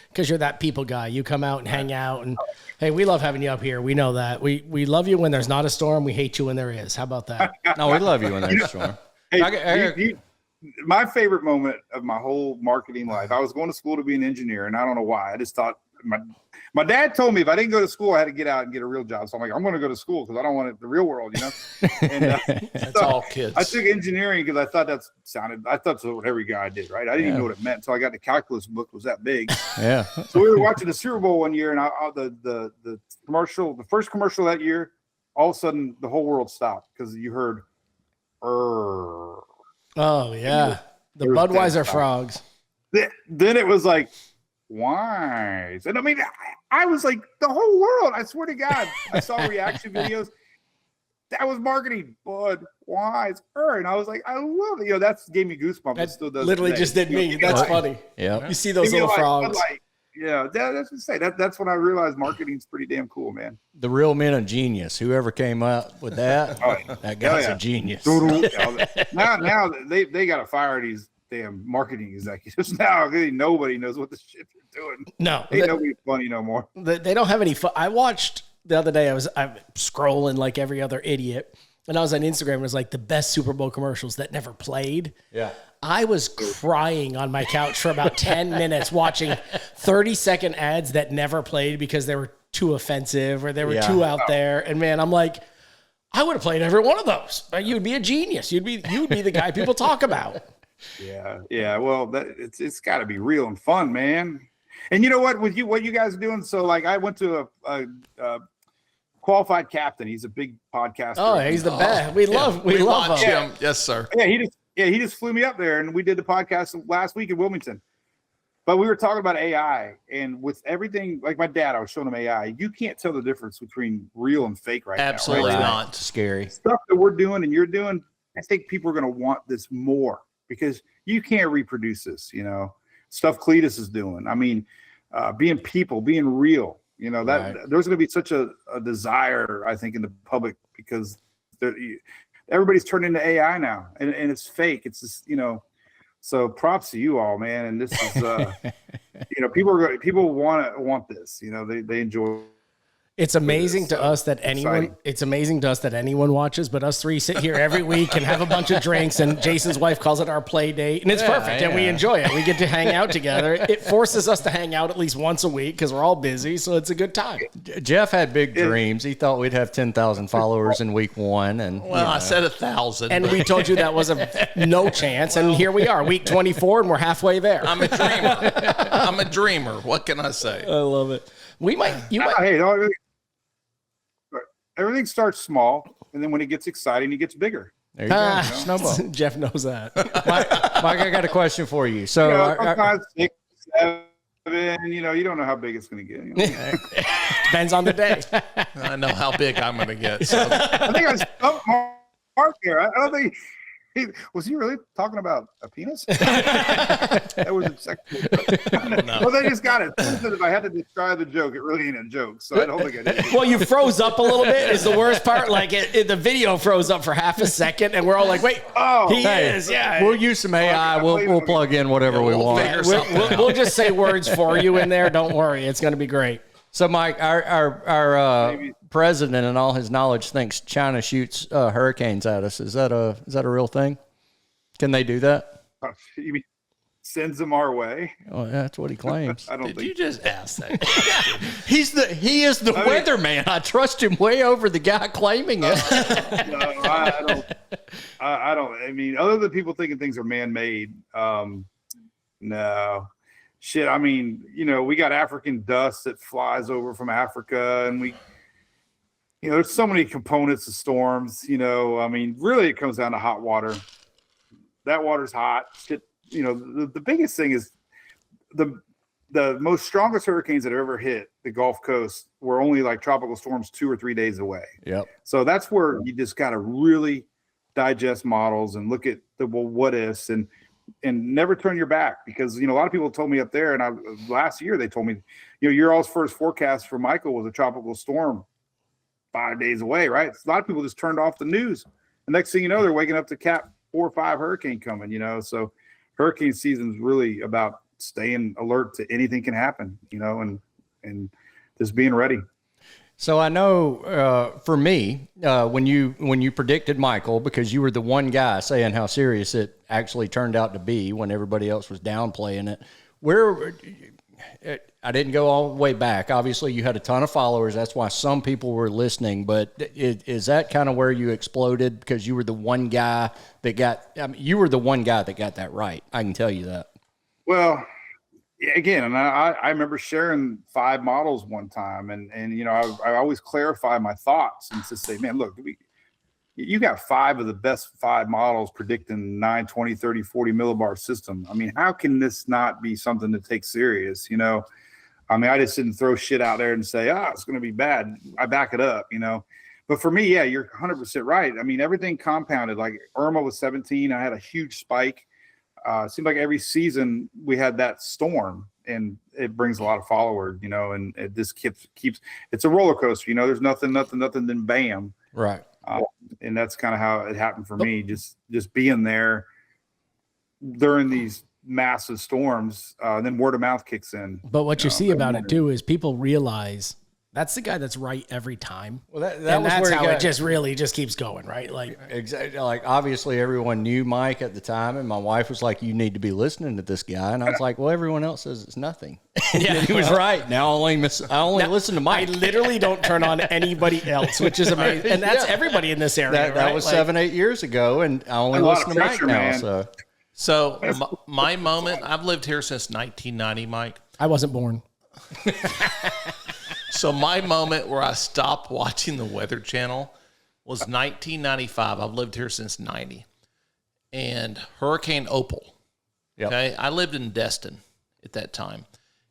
B: because you're that people guy. You come out and hang out, and hey, we love having you up here. We know that. We love you when there's not a storm. We hate you when there is. How about that?
E: No, we love you when there's a storm.
A: Hey, my favorite moment of my whole marketing life, I was going to school to be an engineer, and I don't know why. I just thought my dad told me if I didn't go to school, I had to get out and get a real job. So I'm like, I'm going to go to school because I don't want it, the real world, you know. And
C: That's all kids.
A: I took engineering because I thought I thought that's what every guy did, right? I didn't even know what it meant until I got the calculus book was that big.
E: Yeah.
A: So we were watching the Super Bowl one year, and the commercial, the first commercial that year, all of a sudden the whole world stopped because you heard,
B: Oh yeah, the
A: There's
B: Budweiser
A: that.
B: frogs.
A: Then it was like, why? And I mean, I was like, the whole world, I swear to God, I saw reaction videos. That was marketing, Bud Wise. And I was like, I love it. You know, that's gave me goosebumps. It
B: That
A: still does
B: literally
A: today.
B: just did me. That's funny.
E: Yeah.
B: You see those
A: Give me
B: little
A: like,
B: frogs.
A: like, yeah, that's what I say. That's when I realized marketing's pretty damn cool, man.
E: The real men of genius. Whoever came up with that, that guy's
A: yeah.
E: a genius.
A: now they got to fire these damn marketing executives. Now nobody knows what the shit they're doing.
B: No,
A: Ain't nobody funny no more.
B: they don't have any fun. I watched the other day. I'm scrolling like every other idiot, and I was on Instagram. It was like the best Super Bowl commercials that never played.
E: Yeah.
B: I was crying on my couch for about 10 minutes watching 30-second ads that never played because they were too offensive or they were too out there. And man, I'm like, I would have played every one of those. You'd be a genius. You'd be the guy people talk about.
A: Yeah. Well, it's got to be real and fun, man. And you know what? What you guys are doing? So like, I went to a Qualified Captain. He's a big podcaster.
B: Oh, he's the best. We love
C: watch
B: him.
C: him. Yes, sir.
A: He just flew me up there, and we did the podcast last week in Wilmington. But we were talking about AI, and with everything, like my dad, I was showing him AI. You can't tell the difference between real and fake right
C: Absolutely
A: now. Right?
C: not.
E: Scary.
A: Stuff that we're doing and you're doing, I think people are going to want this more because you can't reproduce this. You know, stuff Cletus is doing. I mean, being people, being real. You know that there's going to be such a desire, I think, in the public because everybody's turned into AI now, and it's fake. It's just, you know, so props to you all, man. And this is, you know, people want this. You know, they enjoy.
B: It's amazing to us that
A: exciting.
B: anyone watches, but us three sit here every week and have a bunch of drinks, and Jason's wife calls it our play date, and it's perfect, and we enjoy it. We get to hang out together. It forces us to hang out at least once a week because we're all busy, so it's a good time.
E: Jeff had big dreams. He thought we'd have 10,000 followers in week one. And
C: Well, I said 1,000.
B: And we told you that was no chance, and here we are, week 24, and we're halfway there.
C: I'm a dreamer. I'm a dreamer. What can I say?
B: I love it. You might.
A: Hey, everything starts small, and then when it gets exciting, it gets bigger.
E: there you go. Snowball.
B: Jeff knows that.
E: Mike, I got a question for you. So,
A: You know, sometimes 6, 7, you know, you don't know how big it's going to get. You know?
B: Depends on the day.
C: I know how big I'm going to get. So.
A: I think I stumped Mark here. I don't think Was he really talking about a penis? That was a sexual. Well, they just got it. If I had to describe the joke, it really ain't a joke. So I don't think I did.
B: Well, you froze up a little bit is the worst part. Like the video froze up for half a second, and we're all like, "Wait, he is, yeah."
E: We'll use some AI. We'll plug in whatever we want.
B: We'll just say words for you in there. Don't worry, it's going to be great.
E: So, Mike, our president and all his knowledge thinks China shoots hurricanes at us. Is that a real thing? Can they do that?
A: You mean sends them our way?
E: Oh, that's what he claims.
A: I don't
C: Did
A: think.
C: you just ask that?
E: He is the weatherman. I trust him way over the guy claiming it.
A: No, I don't. I don't. I mean, other than people thinking things are man-made, no. Shit, I mean, we got African dust that flies over from Africa, and there's so many components of storms. I mean, really, it comes down to hot water. That water's hot. Shit, the biggest thing is the most strongest hurricanes that have ever hit the Gulf Coast were only like tropical storms 2 or 3 days away.
E: Yep.
A: So that's where you just got to really digest models and look at the what ifs and never turn your back, because a lot of people told me up there, and last year they told me, your all's first forecast for Michael was a tropical storm 5 days away, right? A lot of people just turned off the news. The next thing you know, they're waking up to Cat 4 or 5 hurricane coming. So hurricane season is really about staying alert to anything can happen, and just being ready.
E: So I know for me, when you predicted Michael, because you were the one guy saying how serious it actually turned out to be when everybody else was downplaying it. I didn't go all the way back. Obviously, you had a ton of followers. That's why some people were listening. But is that kind of where you exploded, because you were the one guy that got that right? I can tell you that.
A: Well, again, and I remember sharing 5 models one time, and I always clarify my thoughts and just say, man, look, you got 5 of the best 5 models predicting 9, 20, 30, 40 millibar system. I mean, how can this not be something to take serious? I mean, I just didn't throw shit out there and say, it's going to be bad. I back it up, But for me, yeah, you're 100% right. I mean, everything compounded. Like Irma was 17. I had a huge spike. It seemed like every season we had that storm, and it brings a lot of followers, and it just keeps it's a roller coaster. There's nothing, then bam.
E: Right.
A: And that's kind of how it happened for me. Just being there during these massive storms, then word of mouth kicks in.
B: But what you see about it too is people realize that's the guy that's right every time.
E: Well, that
B: and
E: was
B: that's
E: where
B: how it just really just keeps going, right? Like
E: exactly. Like obviously everyone knew Mike at the time, and my wife was like, "You need to be listening to this guy," and I was like, "Well, everyone else says it's nothing." Yeah, he was right. Now I only listen to Mike.
B: I literally don't turn on anybody else, which is amazing, and that's everybody in this area.
E: That was 7-8 years ago, and I only listen to Mike now.
C: So my moment, I've lived here since 1990, Mike.
B: I wasn't born.
C: So my moment where I stopped watching the Weather Channel was 1995. I've lived here since 90. And Hurricane Opal.
E: Yep.
C: Okay. I lived in Destin at that time.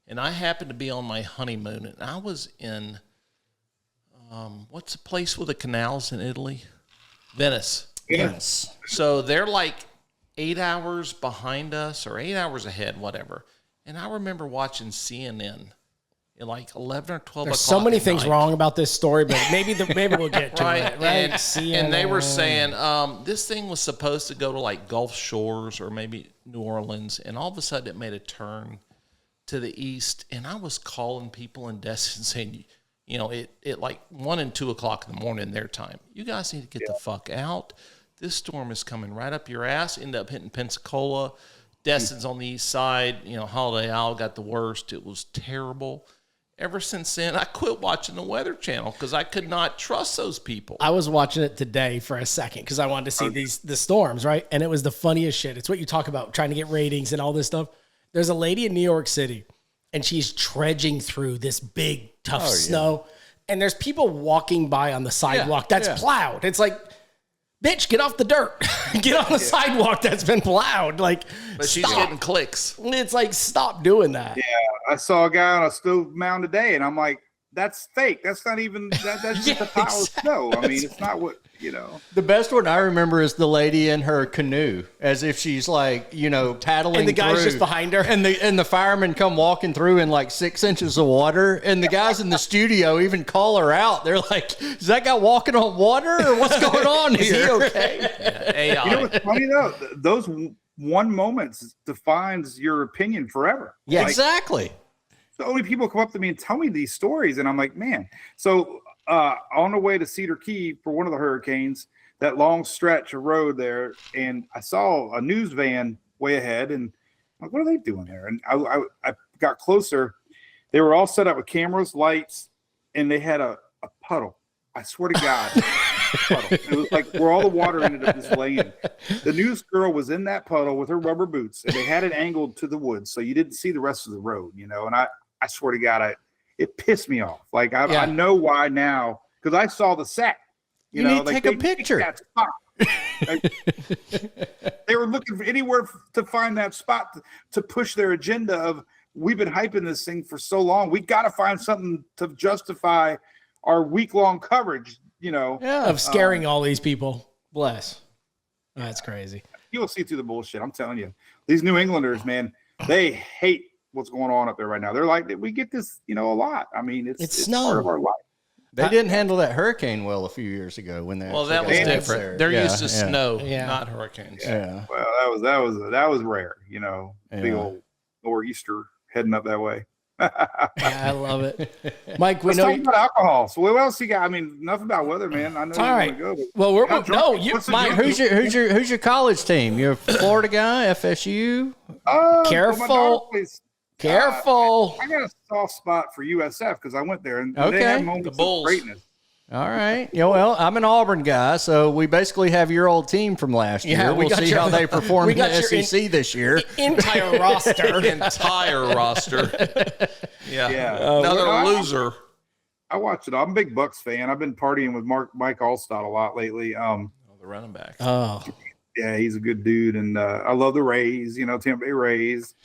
C: And I happened to be on my honeymoon. And I was in, what's the place with the canals in Italy? Venice.
E: Yes.
C: So they're like 8 hours behind us or 8 hours ahead, whatever. And I remember watching CNN at like 11 or 12
B: There's
C: o'clock
B: so many
C: at
B: things
C: night.
B: wrong about this story, but maybe we'll get to it. Right?
C: And they were saying this thing was supposed to go to like Gulf Shores or maybe New Orleans, and all of a sudden it made a turn to the east. And I was calling people in Destin saying, it like 1 and 2 o'clock in the morning their time. You guys need to get the fuck out. This storm is coming right up your ass. End up hitting Pensacola. Destin's on the east side. Holiday Isle got the worst. It was terrible. Ever since then, I quit watching the Weather Channel because I could not trust those people.
B: I was watching it today for a second because I wanted to see the storms, right? And it was the funniest shit. It's what you talk about, trying to get ratings and all this stuff. There's a lady in New York City, and she's trudging through this big, tough snow. And there's people walking by on the sidewalk that's plowed. It's like, bitch, get off the dirt. Get on the sidewalk that's been plowed. Like,
C: but she's getting clicks.
B: It's like, stop doing that.
A: Yeah, I saw a guy on a stove mound today, and I'm like, that's fake. That's not even, that's just a pile of snow. I mean, it's not what, you know.
E: The best one I remember is the lady in her canoe, as if she's like, paddling.
B: And the guy's
E: through.
B: just behind her.
E: And the firemen come walking through in like 6 inches of water. And the guys in the studio even call her out. They're like, is that guy walking on water or what's going on here?
B: Is he okay?
C: AI.
A: You know what's funny though? Those one moments defines your opinion forever.
B: Yeah,
A: Like,
E: Exactly.
A: so many people come up to me and tell me these stories, and I'm like, man. So on the way to Cedar Key for one of the hurricanes, that long stretch of road there, and I saw a news van way ahead, and I'm like, what are they doing there? And I got closer. They were all set up with cameras, lights, and they had a puddle. I swear to God. Puddle. It was like where all the water ended up just laying. The news girl was in that puddle with her rubber boots, and they had it angled to the woods, so you didn't see the rest of the road, And I swear to God, it pissed me off. Like I know why now, because I saw the set.
E: You need to take a picture.
A: That spot. Like, they were looking for anywhere to find that spot to push their agenda of we've been hyping this thing for so long. We got to find something to justify our week-long coverage.
B: Of scaring all these people. Bless. That's crazy.
A: You'll see through the bullshit. I'm telling you, these New Englanders, man, they hate what's going on up there right now. They're like, we get this, a lot. I mean, it's
B: snow.
A: part of our life.
E: They didn't handle that hurricane well a few years ago when they.
C: Well, that was
E: actually got
C: different.
E: there.
C: They're
E: Yeah,
C: used to
E: yeah.
C: snow,
B: Yeah.
C: not hurricanes.
E: Yeah.
A: Well, that was rare. Big
E: Yeah.
A: old nor'easter heading up that way.
B: Yeah, I love it. Mike, we
A: Let's
B: know
A: talk
B: you.
A: about alcohol. So what else you got? I mean, enough about weather, man. I know
B: All
A: you
B: right.
A: want to go. But
B: Well, we're
A: how drunk-
B: no, you,
A: what's the
B: Mike.
A: drink?
E: Who's your college team? You're a Florida guy, FSU.
A: Oh,
B: Careful.
A: my daughter plays-
B: Careful.
A: I got a soft spot for USF because I went there and
E: Okay.
A: they have moments
C: The Bulls.
A: of greatness.
E: All right. Yeah, well, I'm an Auburn guy, so we basically have your old team from last
B: Yeah,
E: year.
B: we
E: We'll
B: got
E: see
B: your-
E: how they perform
B: we
E: in the
B: got your
E: SEC this year.
B: Entire roster.
C: Entire roster. Yeah.
A: Yeah.
C: Another
A: Well,
C: loser.
A: I watch it. I'm a big Bucks fan. I've been partying with Mike Allstott a lot lately.
C: Oh, the running back.
B: Oh,
A: Yeah, he's a good dude, and I love the Rays. Tampa Bay Rays.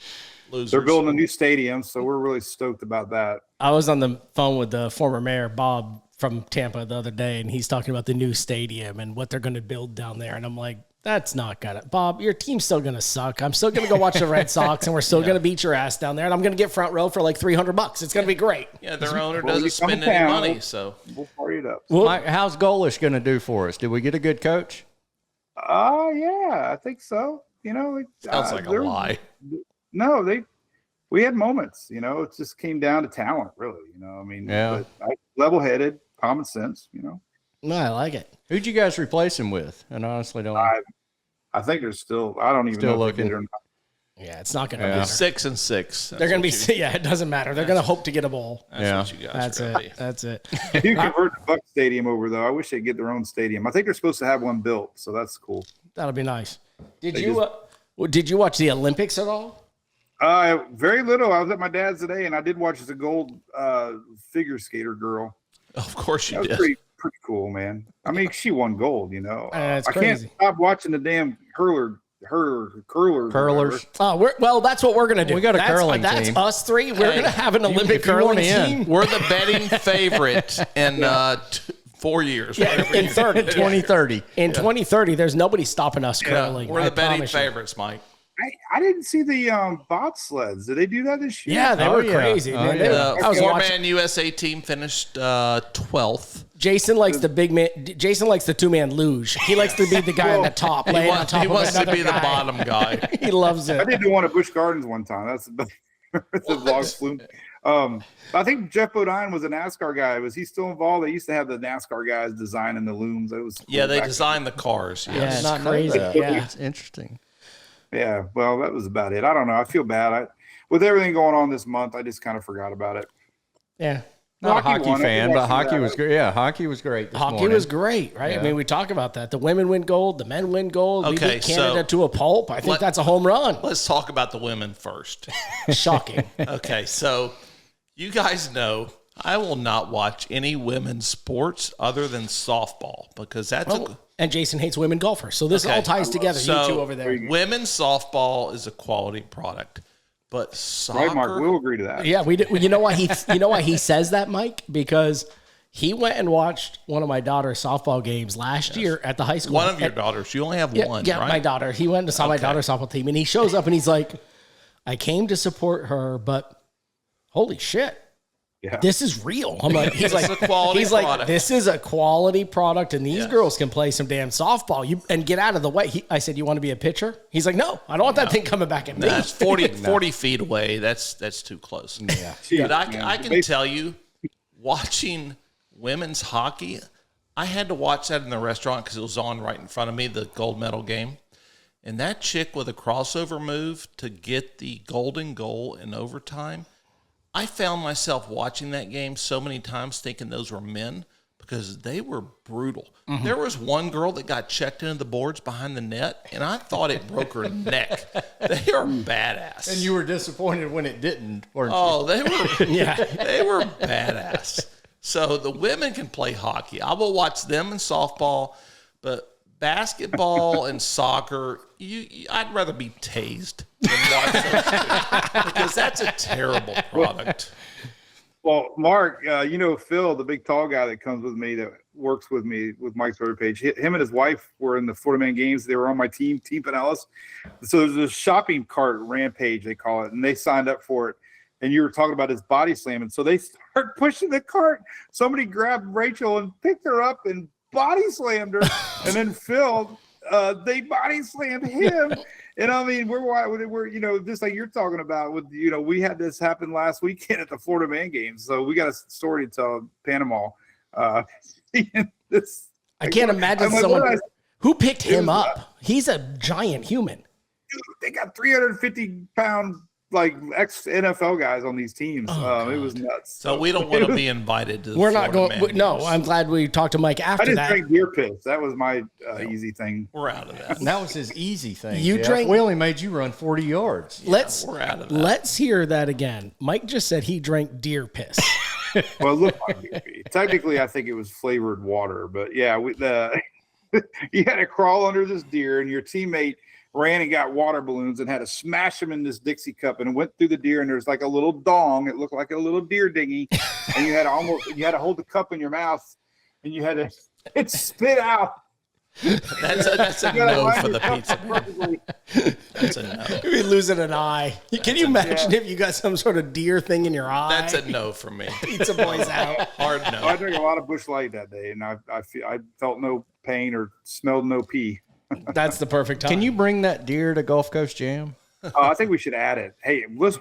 C: Losers.
A: They're building a new stadium, so we're really stoked about that.
B: I was on the phone with the former mayor Bob from Tampa the other day, and he's talking about the new stadium and what they're going to build down there. And I'm like, that's not gonna, Bob. Your team's still gonna suck. I'm still gonna go watch the Red Sox, and we're still gonna beat your ass down there. And I'm gonna get front row for like $300. It's gonna be great.
C: Yeah, their owner
A: Well, you
C: doesn't
A: come
C: spend
A: to
C: any
A: town,
C: money,
A: we'll-
C: so
A: We'll party it up.
E: Mike, how's Golish going to do for us? Did we get a good coach?
A: Yeah, I think so.
C: sounds like a
A: they're-
C: lie.
A: No, we had moments. It just came down to talent, really. I mean,
E: Yeah.
A: level-headed, common sense.
B: No, I like it.
E: Who'd you guys replace him with? And honestly, don't.
A: I think there's still. I don't even
E: Still
A: know if they
E: looking.
A: did or not.
B: Yeah, it's not gonna
E: Yeah.
B: matter.
C: 6-6.
B: They're gonna be. Yeah, it doesn't matter. They're gonna hope to get a bowl.
C: That's
E: Yeah.
C: what you guys
B: That's
C: are gonna
B: it. That's it.
A: They do convert the Buck Stadium over, though. I wish they'd get their own stadium. I think they're supposed to have one built, so that's cool.
B: That'll be nice. Did
A: They
B: you watch the Olympics at all?
A: Very little. I was at my dad's today, and I did watch the gold figure skater girl.
C: be. Of course you
A: That was
C: did.
A: pretty cool, man. I mean, she won gold.
B: That's
A: I can't
B: crazy.
A: stop watching the damn curlers.
E: Curlers.
B: Well, that's what we're gonna do.
E: We got a
B: That's-
E: curling
B: That's
E: team.
B: us three. We're
C: Hey,
B: gonna have an Olympic
E: if you
B: curling
E: want in.
B: team.
C: We're the betting favorite in 4 years.
B: Yeah,
C: whatever
B: in
C: you-
B: 30.
E: 2030.
B: In 2030, there's nobody stopping us
C: Yeah,
B: curling.
C: we're
B: I
C: the betting
B: promise you.
C: favorites, Mike.
A: I didn't see the bobsleds. Did they do that this year?
B: Yeah, they
E: Oh,
B: were
E: yeah.
B: crazy,
E: Oh,
B: man.
E: yeah.
C: The
B: I was watching.
C: four-man USA team finished 12th.
B: Jason likes the big man. Jason likes the two-man luge. He likes to be the guy on the top, laying on top
C: He
B: of
C: wants to
B: another
C: be the
B: guy.
C: bottom guy.
B: He loves
A: I
B: it.
A: did do one at Busch Gardens one time. That's the vlog flew. I think Jeff Bodine was a NASCAR guy. Was he still involved? They used to have the NASCAR guys designing the looms. It was cool
C: Yeah, they
A: back
C: designed the cars.
B: Yeah,
C: Yes.
B: it's
E: Not know
B: crazy.
E: that.
B: Yeah.
E: It's interesting.
A: then. Yeah, well, that was about it. I don't know. I feel bad. With everything going on this month, I just kind of forgot about it.
B: Yeah.
E: Not a
A: Hockey
E: hockey
A: won. I
E: fan,
A: did
E: but
A: watch
E: hockey
A: that.
E: was great. Yeah, hockey was great. This
B: Hockey
E: morning.
B: was great, right?
E: Yeah.
B: I mean, we talk about that. The women win gold, the men win gold. We
C: Okay,
B: beat Canada
C: so-
B: to a pulp. I think
C: Let-
B: that's a home run.
C: Let's talk about the women first.
B: Shocking.
C: Okay, so you guys know I will not watch any women's sports other than softball because that's
B: And Jason hates women golfers. So this
C: Okay.
B: all ties together,
C: So,
B: you two over there.
C: women's softball is a quality product, but soccer.
A: Right, Mark? We'll agree to that.
B: Yeah, we do. You know why he says that, Mike? Because He went and watched one of my daughter's softball games last year at the high school.
C: One of your daughters. You only have one,
B: Yeah,
C: right?
B: my daughter. He went and saw my daughter's softball team, and he shows up and he's like, I came to support her, but holy shit.
A: Yeah.
B: This is real. I'm like, he's like,
C: a quality
B: he's like,
C: product.
B: this is a quality product, and these girls can play some damn softball. And get out of the way. I said, you want to be a pitcher? He's like, no, I don't want that thing coming back at me.
C: That's 40 feet away. That's too close.
A: Yeah.
C: But I can tell you, watching women's hockey, I had to watch that in the restaurant because it was on right in front of me, the gold medal game. And that chick with a crossover move to get the golden goal in overtime, I found myself watching that game so many times thinking those were men because they were brutal. There was one girl that got checked into the boards behind the net, and I thought it broke her neck. They are badass.
E: And you were disappointed when it didn't, weren't you?
C: Oh, they were they were badass. So the women can play hockey. I will watch them in softball, but basketball and soccer, I'd rather be tased than watch those two, because that's a terrible product.
A: Well, Mark, Phil, the big tall guy that comes with me, that works with me with Mike's Twitter page. Him and his wife were in the Florida Man games. They were on my team, Team Pinellas. So there's a shopping cart rampage, they call it, and they signed up for it. And you were talking about his body slam, and so they start pushing the cart. Somebody grabbed Rachel and picked her up and body slammed her, and then Phil, they body slammed him. And I mean, we're just like you're talking about with, we had this happen last weekend at the Florida Man games. So we got a story to tell in Panama. I
B: can't imagine someone who picked him up. He's a giant human.
A: Dude, they got 350-pound ex-NFL guys on these teams. It was nuts.
C: So we don't want to be invited to the
B: We're not
C: Florida
B: going.
C: Man
B: No,
C: games.
B: I'm glad we talked to Mike
A: I
B: after
A: just
B: that.
A: drank beer piss. That was my easy thing.
C: We're out of that.
E: And that was his easy thing.
B: You
E: Jeff.
B: drank-
E: We only made you run 40 yards.
C: We're out of that.
B: Let's hear that again. Mike just said he drank deer piss.
A: Well, it looked like beer pee. Technically, I think it was flavored water, but yeah, you had to crawl under this deer, and your teammate ran and got water balloons and had to smash them in this Dixie cup, and it went through the deer, and there's like a little dong. It looked like a little deer dinghy, and you had to hold the cup in your mouth, and you had to spit out.
C: That's a
A: You gotta
C: no
A: line
C: for
A: your
C: the
A: cup
C: pizza.
A: perfectly.
C: That's a no.
B: You'd be losing an eye. Can you imagine if you got some sort of deer thing in your eye?
C: That's a no for me.
B: Pizza boy's out.
C: Hard
A: I
C: no.
A: drank a lot of Busch Light that day, and I felt no pain or smelled no pee.
B: That's the perfect time.
E: Can you bring that deer to Gulf Coast Jam?
A: I think we should add it. Hey, let's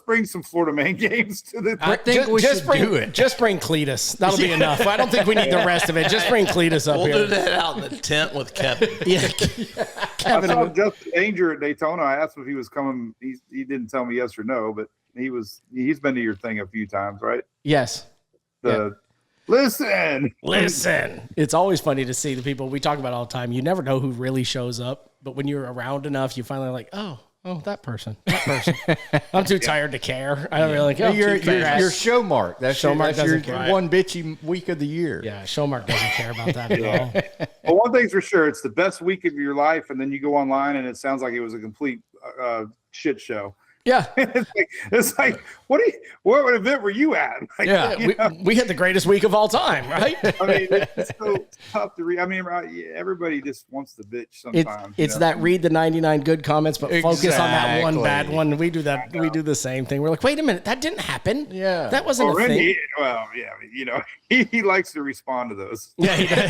A: bring some Florida Man games to the.
E: I think we should do it.
B: Just bring Cletus. That'll be enough. I don't think we need the rest of it. Just bring Cletus up
C: We'll
B: here.
C: do that out in the tent with Kevin.
B: Yeah,
A: I
B: Kevin.
A: saw Justin Danger at Daytona. I asked him if he was coming. He didn't tell me yes or no, but he's been to your thing a few times, right?
B: Yes.
A: Listen.
B: It's always funny to see the people we talk about all the time. You never know who really shows up, but when you're around enough, you finally like, oh, that person. I'm too tired to care. I don't really care.
E: Your show mark. That's
B: Show mark
E: your
B: doesn't care.
E: one bitchy week of the year.
B: Yeah, Showmark doesn't care about that at all.
A: Well, one thing's for sure, it's the best week of your life, and then you go online and it sounds like it was a complete shit show.
B: Yeah.
A: It's like what event were you at? Like,
B: Yeah,
A: you know?
B: we had the greatest week of all time, right?
A: I mean, it's so tough to read. I mean, everybody just wants to bitch sometimes.
B: It's that read the 99 good comments, but focus on that one bad
E: Exactly.
B: one. We do that. We do the same thing. We're like, wait a minute, that didn't happen.
E: Yeah.
B: That wasn't a thing.
A: Randy, well, yeah, he likes to respond to those.
B: Yeah, he does.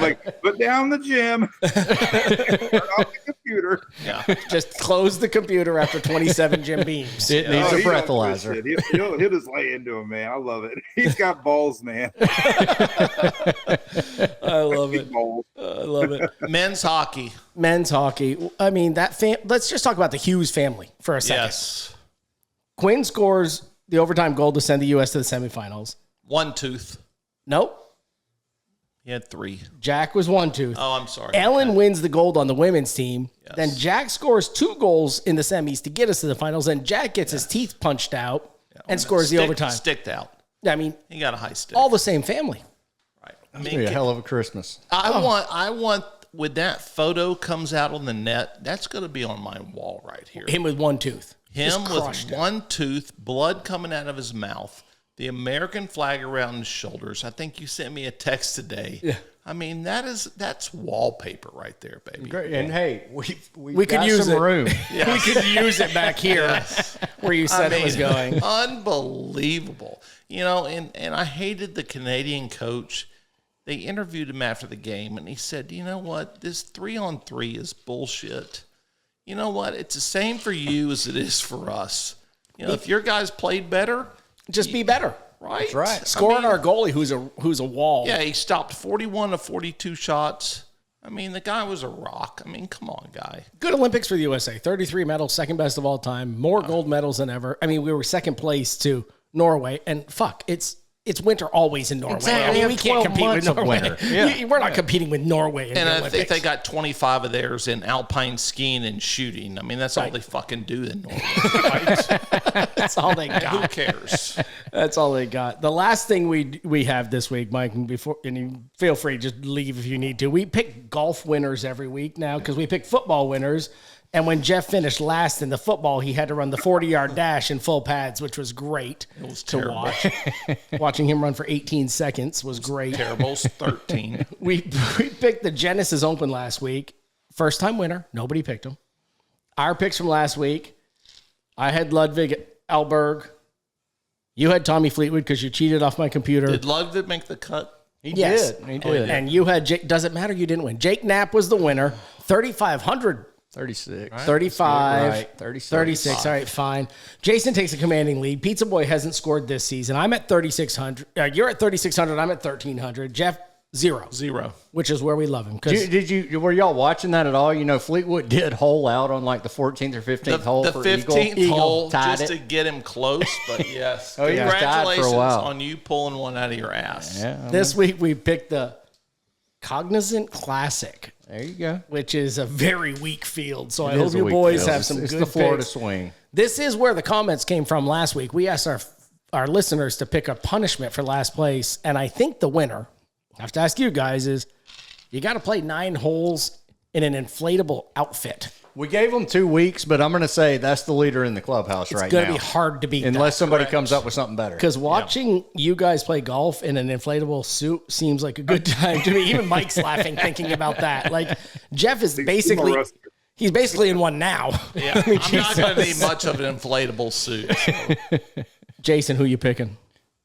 A: Like, put down the gym, turn off the computer.
C: Yeah.
B: Just close the computer after 27 Jim Beams.
E: It needs a
A: he don't
E: breathalyzer.
A: give a shit. He'll just lay into him, man. I love it. He's got balls, man.
B: I love it.
A: Big balls.
B: I love it.
C: Men's hockey.
B: Men's hockey. I mean, let's just talk about the Hughes family for a second.
C: Yes.
B: Quinn scores the overtime goal to send the U.S. to the semifinals.
C: One tooth.
B: Nope.
C: He had 3.
B: Jack was one tooth.
C: Oh, I'm sorry.
B: Ellen wins the gold on the women's team.
C: Yes.
B: Then Jack scores 2 goals in the semis to get us to the finals. And Jack gets his teeth punched out and scores the overtime.
C: Sticked out.
B: I mean,
C: He got a high stick.
B: all the same family.
C: right. I
E: It'll be
C: mean,
E: a hell of a Christmas.
C: I want when that photo comes out on the net, that's going to be on my wall right here.
B: Him with one tooth.
C: Him
B: Just
C: with
B: crushed it.
C: one tooth, blood coming out of his mouth, the American flag around his shoulders. I think you sent me a text today. Yeah. I mean, that's wallpaper right there, baby.
E: Great. And hey,
B: We could use
E: some
B: it.
E: room.
B: We could use it back here where you said it was going.
C: Unbelievable. You know, and I hated the Canadian coach. They interviewed him after the game, and he said, you know what? This 3-on-3 is bullshit. You know what? It's the same for you as it is for us. You know, if your guys played better,
B: Just be better.
C: right?
E: That's right.
B: Scoring our goalie who's a wall.
C: Yeah, he stopped 41 of 42 shots. I mean, the guy was a rock. I mean, come on, guy.
B: Good Olympics for the USA. 33 medals, second best of all time. More gold medals than ever. I mean, we were second place to Norway. And fuck, it's winter always in Norway.
E: Exactly.
B: I mean, we
E: We
B: can't
E: have 12
B: compete with
E: months of
B: Norway.
E: winter. Yeah.
B: We're not competing with Norway in
C: And
B: the
C: I
B: Olympics.
C: think they got 25 of theirs in alpine skiing and shooting. I mean, that's all
B: Right.
C: they fucking do in Norway, right?
B: That's all they
C: Who
B: got.
C: cares?
B: That's all they got. The last thing we have this week, Mike, and you feel free to just leave if you need to. We pick golf winners every week now because we pick football winners. And when Jeff finished last in the football, he had to run the 40-yard dash in full pads, which was great to
C: terrible.
B: watch. Watching him run for 18 seconds was great.
C: Terrible's 13.
B: We picked the Genesis Open last week. First time winner. Nobody picked him. Our picks from last week. I had Ludwig Alberg. You had Tommy Fleetwood because you cheated off my computer.
C: Did Ludwig make the cut?
E: He
B: Yes.
E: did. He did.
B: And you had Jake. Doesn't matter. You didn't win. Jake Knapp was the winner. 3,500.
E: 36.
B: 35.
E: Right. 36.
B: 36. All right, fine. Jason takes a commanding lead. Pizza Boy hasn't scored this season. I'm at 3,600. You're at 3,600. I'm at 1,300. Jeff, 0, which is where we love him.
E: Were y'all watching that at all? You know, Fleetwood did hole out on like the 14th or 15th hole
C: The
E: for
C: 15th
E: Eagle.
C: hole
E: Tied
C: just
E: it.
C: to get him close, but yes.
E: Oh, yeah, tied for a
C: Congratulations
E: while.
C: on you pulling one out of your ass.
E: Yeah, I mean,
B: This week we picked the Cognizant Classic,
E: there you go.
B: which is a very weak field. So I
E: It
B: hope
E: is a
B: you
E: weak
B: boys
E: field.
B: have some
E: It's
B: good
E: the Florida
B: picks.
E: swing.
B: This is where the comments came from last week. We asked our listeners to pick a punishment for last place, and I think the winner, I have to ask you guys, is you got to play 9 holes in an inflatable outfit.
E: We gave them 2 weeks, but I'm going to say that's the leader in the clubhouse
B: It's
E: right
B: going
E: now.
B: to be hard to beat
E: Unless somebody
C: Correct.
E: comes up with something better.
B: because watching you guys play golf in an inflatable suit seems like a good time to me. Even Mike's laughing thinking about that. Like Jeff is basically
A: rusty.
B: he's basically in one now.
C: Yeah, I'm not going to need much of an inflatable suit. So.
B: Jason, who you picking?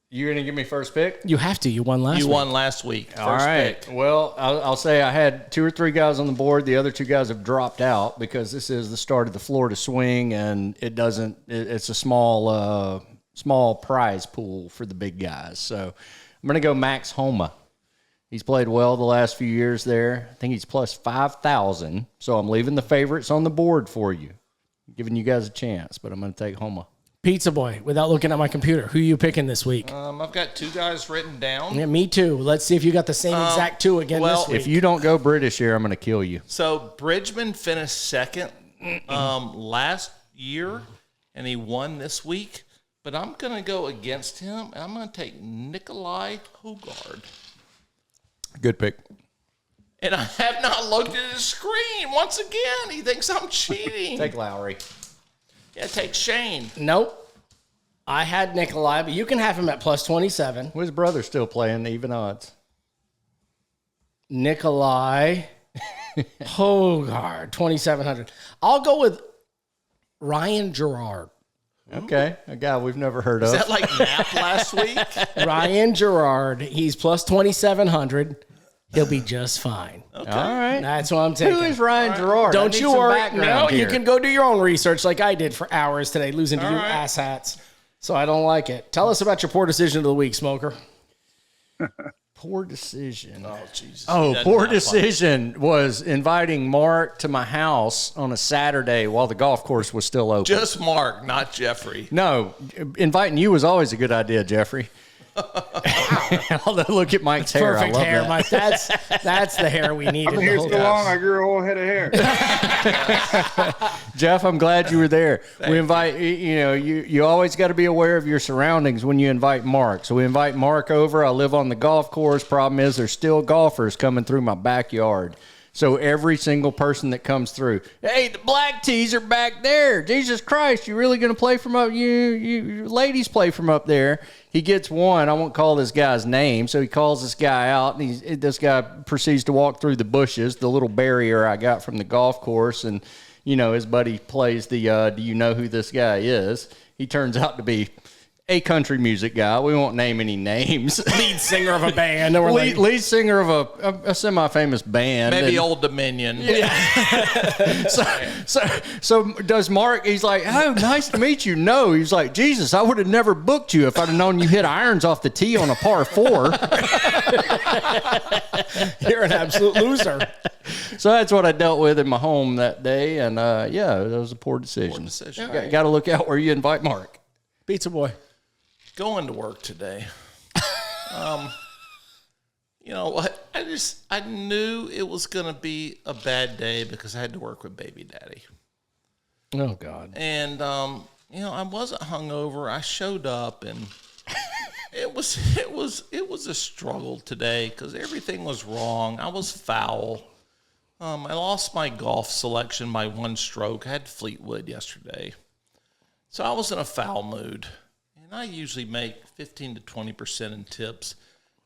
E: You're going to give me first pick?
B: You have to. You won last
C: You
B: week.
C: won last week. First
E: All right.
C: pick.
E: Well, I'll say I had 2 or 3 guys on the board. The other 2 guys have dropped out because this is the start of the Florida swing, and it's a small prize pool for the big guys. So I'm going to go Max Homa. He's played well the last few years there. I think he's plus 5,000. So I'm leaving the favorites on the board for you, giving you guys a chance, but I'm going to take Homa.
B: Pizza Boy, without looking at my computer, who you picking this week?
C: I've got 2 guys written down.
B: Yeah, me too. Let's see if you got the same exact 2 again
C: well,
B: this week.
E: If you don't go British here, I'm going to kill you.
C: So Bridgman finished second last year, and he won this week. But I'm going to go against him, and I'm going to take Nikolai Hogard.
E: Good pick.
C: And I have not looked at his screen. Once again, he thinks I'm cheating.
E: Take Lowry.
C: Yeah, take Shane.
B: Nope. I had Nikolai, but you can have him at plus 27.
E: His brother's still playing even odds.
B: Nikolai Hogard, 2,700. I'll go with Ryan Gerard.
E: Okay, a guy we've never heard of.
C: Is that like Nap last week?
B: Ryan Gerard, he's plus 2,700. He'll be just fine.
E: All right.
B: That's what I'm taking.
E: Who is Ryan Gerard? I
B: Don't
E: need
B: you
E: some
B: worry.
E: background
B: No, you
E: here.
B: can go do your own research like I did for hours today, losing to you
C: right.
B: asshats. So I don't like it. Tell us about your poor decision of the week, Smoker.
E: Poor decision.
C: Oh, Jesus.
E: Oh,
C: He doesn't
E: poor
C: have fun.
E: decision was inviting Mark to my house on a Saturday while the golf course was still open.
C: Just Mark, not Jeffrey.
E: No, inviting you was always a good idea, Jeffrey. Although, look at Mike's hair.
B: Perfect
E: I love
B: hair,
E: that.
B: Mike. That's the hair we needed.
A: I've been
B: the
A: here
B: whole
A: so
B: time.
A: long, I grew a whole head of hair.
E: Jeff, I'm glad you were there. We invite you always got to be aware of your surroundings when you invite Mark. So we invite Mark over. I live on the golf course. Problem is there's still golfers coming through my backyard. So every single person that comes through, hey, the black tees are back there. Jesus Christ, you really going to play from up? You ladies play from up there. He gets one. I won't call this guy's name. So he calls this guy out, and this guy proceeds to walk through the bushes, the little barrier I got from the golf course. And, his buddy plays the, do you know who this guy is? He turns out to be a country music guy. We won't name any names.
B: Lead singer of a band. Or
E: lead singer of a semi-famous band.
C: Maybe Old Dominion.
E: So does Mark, he's like, oh, nice to meet you. No, he's like, Jesus, I would have never booked you if I'd have known you hit irons off the tee on a par 4.
B: You're an absolute loser.
E: So that's what I dealt with in my home that day. And that was a poor decision. Got to look out where you invite Mark.
B: Pizza boy.
C: Going to work today. You know what? I knew it was going to be a bad day because I had to work with baby daddy.
B: Oh God.
C: And I wasn't hungover. I showed up and it was a struggle today because everything was wrong. I was foul. I lost my golf selection by 1 stroke. I had Fleetwood yesterday. So I was in a foul mood. And I usually make 15 to 20% in tips.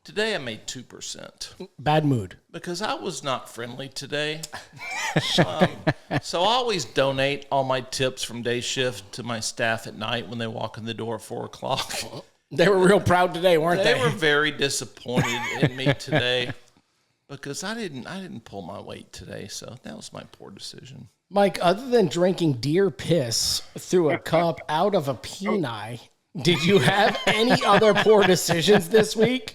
C: Today I made 2%.
B: Bad mood.
C: Because I was not friendly today. So I always donate all my tips from day shift to my staff at night when they walk in the door at 4 o'clock.
B: They were real proud today, weren't they?
C: They were very disappointed in me today because I didn't pull my weight today. So that was my poor decision.
B: Mike, other than drinking deer piss through a cup out of a peni, did you have any other poor decisions this week?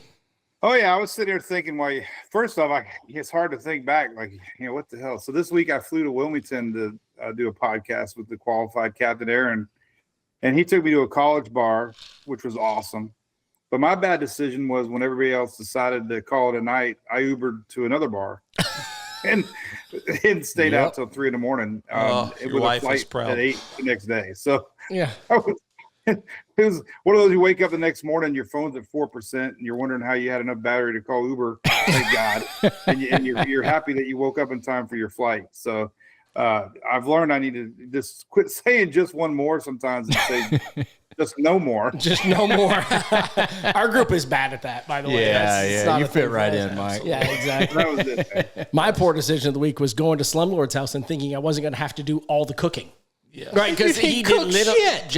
A: Oh yeah, I was sitting here thinking, first off, it's hard to think back, what the hell? So this week I flew to Wilmington to do a podcast with the qualified Captain Aaron, and he took me to a college bar, which was awesome. But my bad decision was when everybody else decided to call it a night, I Ubered to another bar and stayed out till 3 a.m. It was a flight at 8 the next day. So
B: yeah,
A: it was one of those you wake up the next morning, your phone's at 4%, and you're wondering how you had enough battery to call Uber. Thank God, and you're happy that you woke up in time for your flight. So I've learned I need to just quit saying just one more sometimes and say just no more.
B: Just no more. Our group is bad at that, by the way.
E: Yeah, you fit right in, Mike.
B: Yeah, exactly.
A: That was it, man.
B: My poor decision of the week was going to Slumlord's house and thinking I wasn't going to have to do all the cooking.
C: Yeah.
B: Right, because he did
E: shit.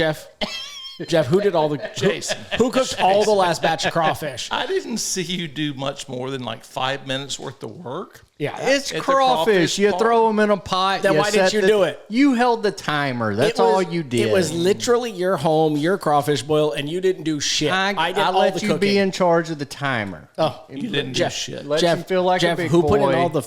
B: Jeff, who did all the
C: Jason?
B: Who cooked all the last batch of crawfish?
C: I didn't see you do much more than 5 minutes worth of work.
B: Yeah,
E: It's
C: At the
E: crawfish.
C: crawfish
E: You
C: bar.
E: throw them in a pot.
B: Then why didn't you do it?
E: You held the timer. That's all you did.
B: It was literally your home, your crawfish boil, and you didn't do shit. I did all
E: let
B: the
E: you
B: cooking.
E: be in charge of the timer.
B: Oh,
C: You didn't
B: Jeff,
C: do shit.
E: Let you feel like
B: Jeff,
E: a big
B: who put in
E: boy.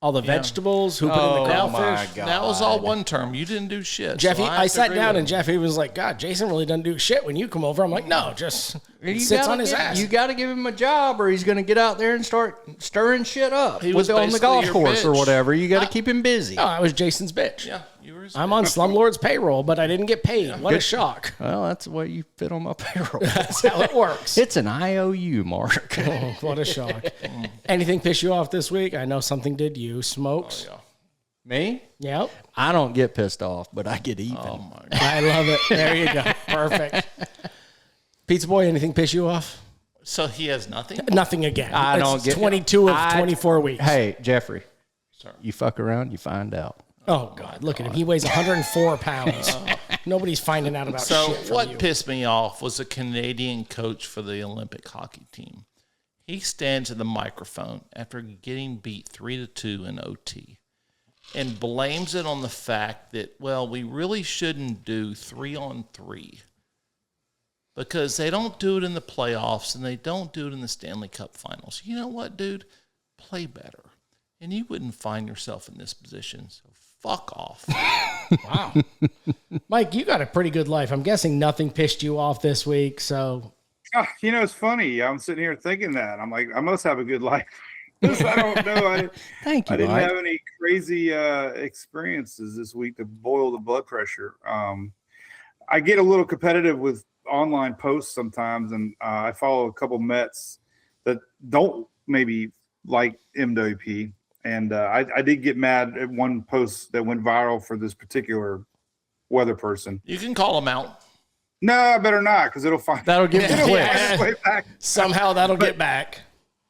B: all the vegetables? Who put in the
E: Oh,
B: crawfish?
E: my God.
C: That was all one term. You didn't do shit.
B: Jeff,
C: so
B: I
C: have to
B: sat
C: agree
B: down
C: with
B: and
C: him.
B: Jeff, he was like, God, Jason really doesn't do shit when you come over. I'm like, no, just sits on his ass.
E: You got to give him a job, or he's going to get out there and start stirring shit up
C: He was
E: on the
C: basically
E: golf
C: your
E: course or
C: bitch.
E: whatever. You got to keep him busy.
B: No, I was Jason's bitch.
C: Yeah, you were.
B: I'm on Slumlord's payroll, but I didn't get paid. What a shock.
E: Well, that's the way you fit on my payroll.
B: That's how it works.
E: It's an IOU, Mark.
B: Oh, what a shock. Anything piss you off this week? I know something did you. Smokes?
C: Yeah.
E: Me?
B: Yep.
E: I don't get pissed off, but I get even.
C: Oh my God.
B: I love it. There you go. Perfect. Pizza Boy, anything piss you off?
C: So he has nothing.
B: Nothing again.
E: I don't
B: It's
E: get
B: 22 of 24 weeks.
E: Hey, Jeffrey.
C: Sorry.
E: You fuck around, you find out.
B: Oh, God. Look at him. He weighs 104 pounds. Nobody's finding out about
C: So
B: shit from
C: what
B: you.
C: pissed me off was a Canadian coach for the Olympic hockey team. He stands at the microphone after getting beat 3-2 in OT and blames it on the fact that, well, we really shouldn't do 3-on-3 because they don't do it in the playoffs and they don't do it in the Stanley Cup finals. You know what, dude? Play better. And you wouldn't find yourself in this position. So fuck off.
B: Wow. Mike, you got a pretty good life. I'm guessing nothing pissed you off this week. So,
A: It's funny. I'm sitting here thinking that. I'm like, I must have a good life. I don't know.
E: Thank you,
A: I didn't
E: Mike.
A: have any crazy experiences this week to boil the blood pressure. I get a little competitive with online posts sometimes, and I follow a couple Mets that don't maybe like MWP, And I did get mad at one post that went viral for this particular weather person.
C: You can call them out.
A: No, I better not, because it'll find
E: That'll give you
A: it'll
E: clicks.
A: find its way back.
B: Somehow that'll get back.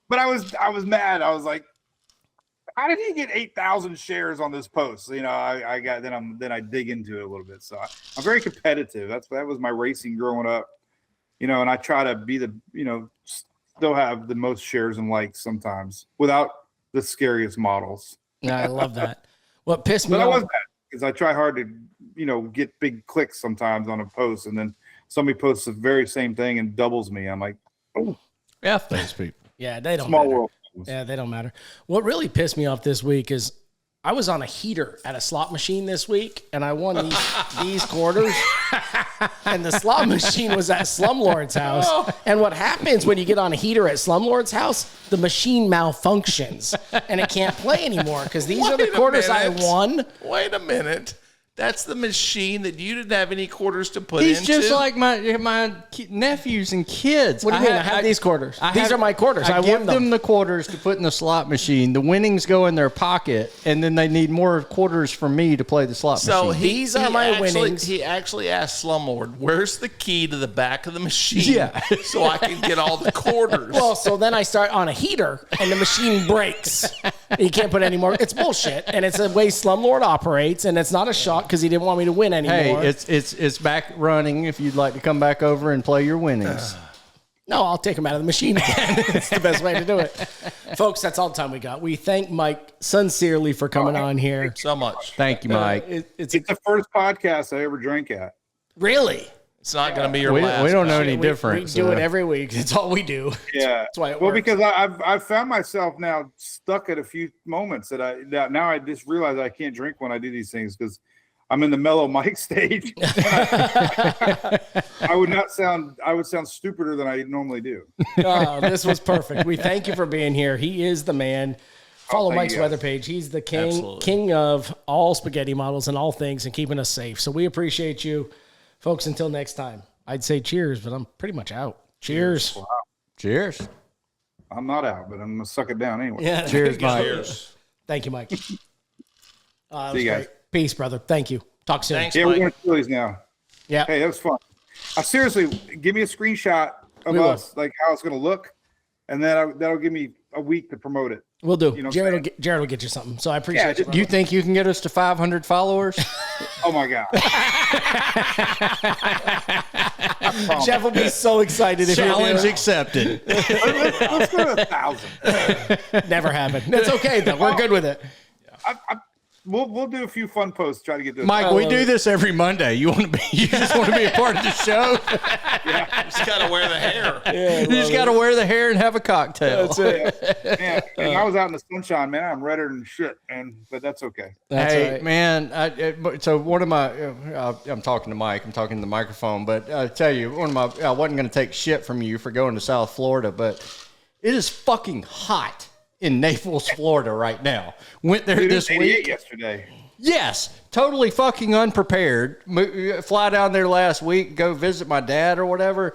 A: But I was mad. I was like, how did he get 8,000 shares on this post? You know, I got then I dig into it a little bit. So I'm very competitive. That was my racing growing up. You know, and I try to be still have the most shares and likes sometimes without the scariest models.
B: Yeah, I love that. What pissed me
A: But I was
B: off?
A: mad because I try hard to, get big clicks sometimes on a post, and then somebody posts the very same thing and doubles me. I'm like, oh,
E: F those people.
B: Yeah, they don't
A: small
B: matter.
A: world.
B: Yeah, they don't matter. What really pissed me off this week is I was on a heater at a slot machine this week, and I won these quarters. And the slot machine was at Slumlord's house. And what happens when you get on a heater at Slumlord's house? The machine malfunctions, and it can't play anymore because these are the
C: Wait a
B: quarters I
C: minute.
B: won.
C: Wait a minute. That's the machine that you didn't have any quarters to put
E: He's
C: into.
E: just like my nephews and kids.
B: What do you mean? I have these quarters. These
E: have-
B: are my quarters. I
E: give
B: won
E: them
B: them.
E: the quarters to put in the slot machine. The winnings go in their pocket, and then they need more quarters from me to play the slot
C: So
E: machine.
B: These are my winnings.
C: He actually asked Slumlord, "Where's the key to the back of the machine?
E: Yeah.
C: so I can get all the quarters."
B: Well, so then I start on a heater and the machine breaks. You can't put any more. It's bullshit. And it's the way Slumlord operates. And it's not a shot because he didn't want me to win anymore.
E: Hey, it's back running. If you'd like to come back over and play your winnings,
B: No, I'll take him out of the machine again. It's the best way to do it. Folks, that's all the time we got. We thank Mike sincerely for coming on here.
C: so much.
E: thank you, Mike.
B: It's
A: It's the first podcast I ever drank at.
B: really.
C: It's not going to be your
E: we
C: last.
E: don't know
C: guy.
E: any
B: We
E: difference.
B: do it every week. It's all we do.
A: Yeah.
B: That's why it
A: Well,
B: works.
A: because I've found myself now stuck at a few moments that now I just realize I can't drink when I do these things because I'm in the mellow mic stage. I would sound stupider than I normally do.
B: Oh, this was perfect. We thank you for being here. He is the man. Follow
A: thank
B: Mike's
A: you,
B: weather
A: guys.
B: page. He's the
C: Absolutely.
B: king of all spaghetti models and all things and keeping us safe. So we appreciate you. Folks, until next time. I'd say cheers, but I'm pretty much out. Cheers.
E: Cheers.
A: I'm not out, but I'm gonna suck it down anyway.
B: Yeah.
E: Cheers, Mike.
C: Cheers.
B: Thank you, Mike. That was
A: See you guys.
B: great. Peace, brother. Thank you. Talk soon.
C: Thanks,
A: Yeah, we're
C: Mike.
A: going to Phillies now.
B: Yeah.
A: Hey, that was fun. Seriously, give me a screenshot of
B: We will.
A: us, like how it's going to look, and then that'll give me a week to promote it.
B: We'll do.
A: You know what
B: Jared,
A: I'm
B: Jared will get you something. So I appreciate
A: Yeah,
B: you.
E: Do you think you can get us to 500 followers?
A: Oh my god!
B: Jeff will be so excited if
E: Challenge
B: you
E: accepted.
A: Let's go to 1,000.
B: never happened. It's okay though. We're good with it.
A: We'll do a few fun posts. Try to get this.
E: Mike, we
B: love
E: do
B: it.
E: this every Monday. You want to be? You just want to be a part of the show?
C: Just got to wear the hair.
E: You just got to wear the hair and have a cocktail.
B: That's it.
A: Man, and I was out in the sunshine, man. I'm redder than shit, but that's okay.
B: That's
E: Hey,
B: right.
E: man, so one of my, I'm talking to Mike, I'm talking to the microphone, but I tell you, I wasn't going to take shit from you for going to South Florida, but it is fucking hot in Naples, Florida right now. Went there
A: Dude,
E: this
A: it was 88
E: week.
A: yesterday.
E: Yes, totally fucking unprepared. Fly down there last week, go visit my dad or whatever.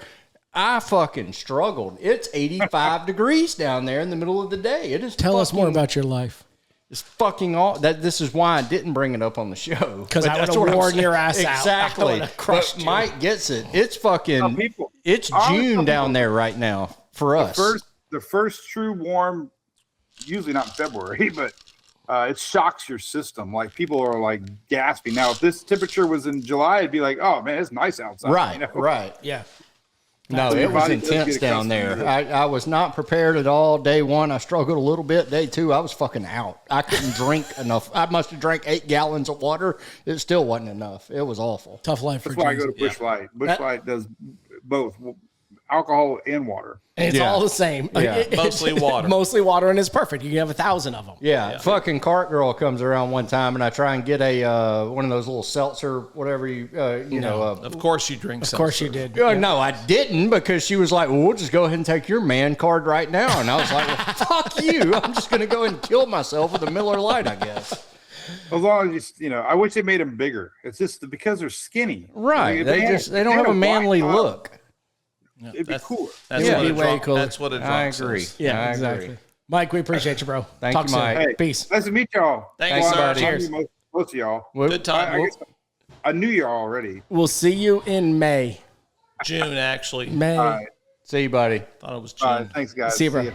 E: I fucking struggled. It's 85 degrees down there in the middle of the day. It is.
B: Tell us more
E: fucking-
B: about your life.
E: It's fucking all that. This is why I didn't bring it up on the show
B: 'Cause
E: But
B: I
E: that's
B: would've
E: what I'm
B: worn
E: saying.
B: your ass out. I
E: Exactly.
B: would've crushed
E: But
B: you.
E: Mike gets it. It's fucking.
A: people-
E: It's
A: honestly,
E: June down there right now for us.
A: The first true warm, usually not in February, but it shocks your system. Like people are like gasping. Now, if this temperature was in July, it'd be like, oh man, it's nice outside.
E: Right.
A: you know?
E: Right.
B: Yeah.
E: No,
A: So your
E: it was
A: body does
E: intense
A: get
E: down
A: accustomed
E: there.
A: to it.
E: I was not prepared at all. Day one, I struggled a little bit. Day two, I was fucking out. I couldn't drink enough. I must have drank 8 gallons of water. It still wasn't enough. It was awful.
B: Tough life for
A: That's why I
B: Jesus.
A: go to Bush Light. Bush Light does both alcohol and water.
B: And it's
E: Yeah.
B: all the same.
E: Yeah.
C: Mostly water.
B: Mostly water, and it's perfect. You can have 1,000 of them.
E: Yeah, fucking cart girl comes around one time, and I try and get a one of those little seltzer, whatever you know.
C: Of course you drink
B: Of course you did.
E: No, I didn't because she was like, "Well, we'll just go ahead and take your man card right now," and I was like, well, "Fuck you! I'm just gonna go and kill myself with a Miller Lite, I guess."
A: As long as I wish they made them bigger. It's just because they're skinny.
E: Right?
A: If
E: They don't have a
A: wide
E: manly
A: bottom,
E: look.
A: It'd be cooler.
C: That's
B: Yeah.
C: what
B: Be
C: a
B: way
C: drunk,
B: cooler.
C: that's what a drunk
E: I agree.
C: says.
B: Yeah,
E: I
B: exactly.
E: agree.
B: Mike, we appreciate you, bro.
E: Thank
B: Talk
E: you,
B: soon.
E: Mike.
A: Hey,
B: Peace.
A: Nice to meet y'all.
C: Thanks,
E: Thanks,
C: sir.
E: buddy.
B: Cheers.
A: Most of y'all.
C: Good time.
A: I guess I knew y'all already.
B: We'll see you in May.
C: June, actually.
B: May.
A: All right.
E: See you, buddy.
C: Thought it was June.
A: All right. Thanks, guys.
B: See you, bro.
A: ya.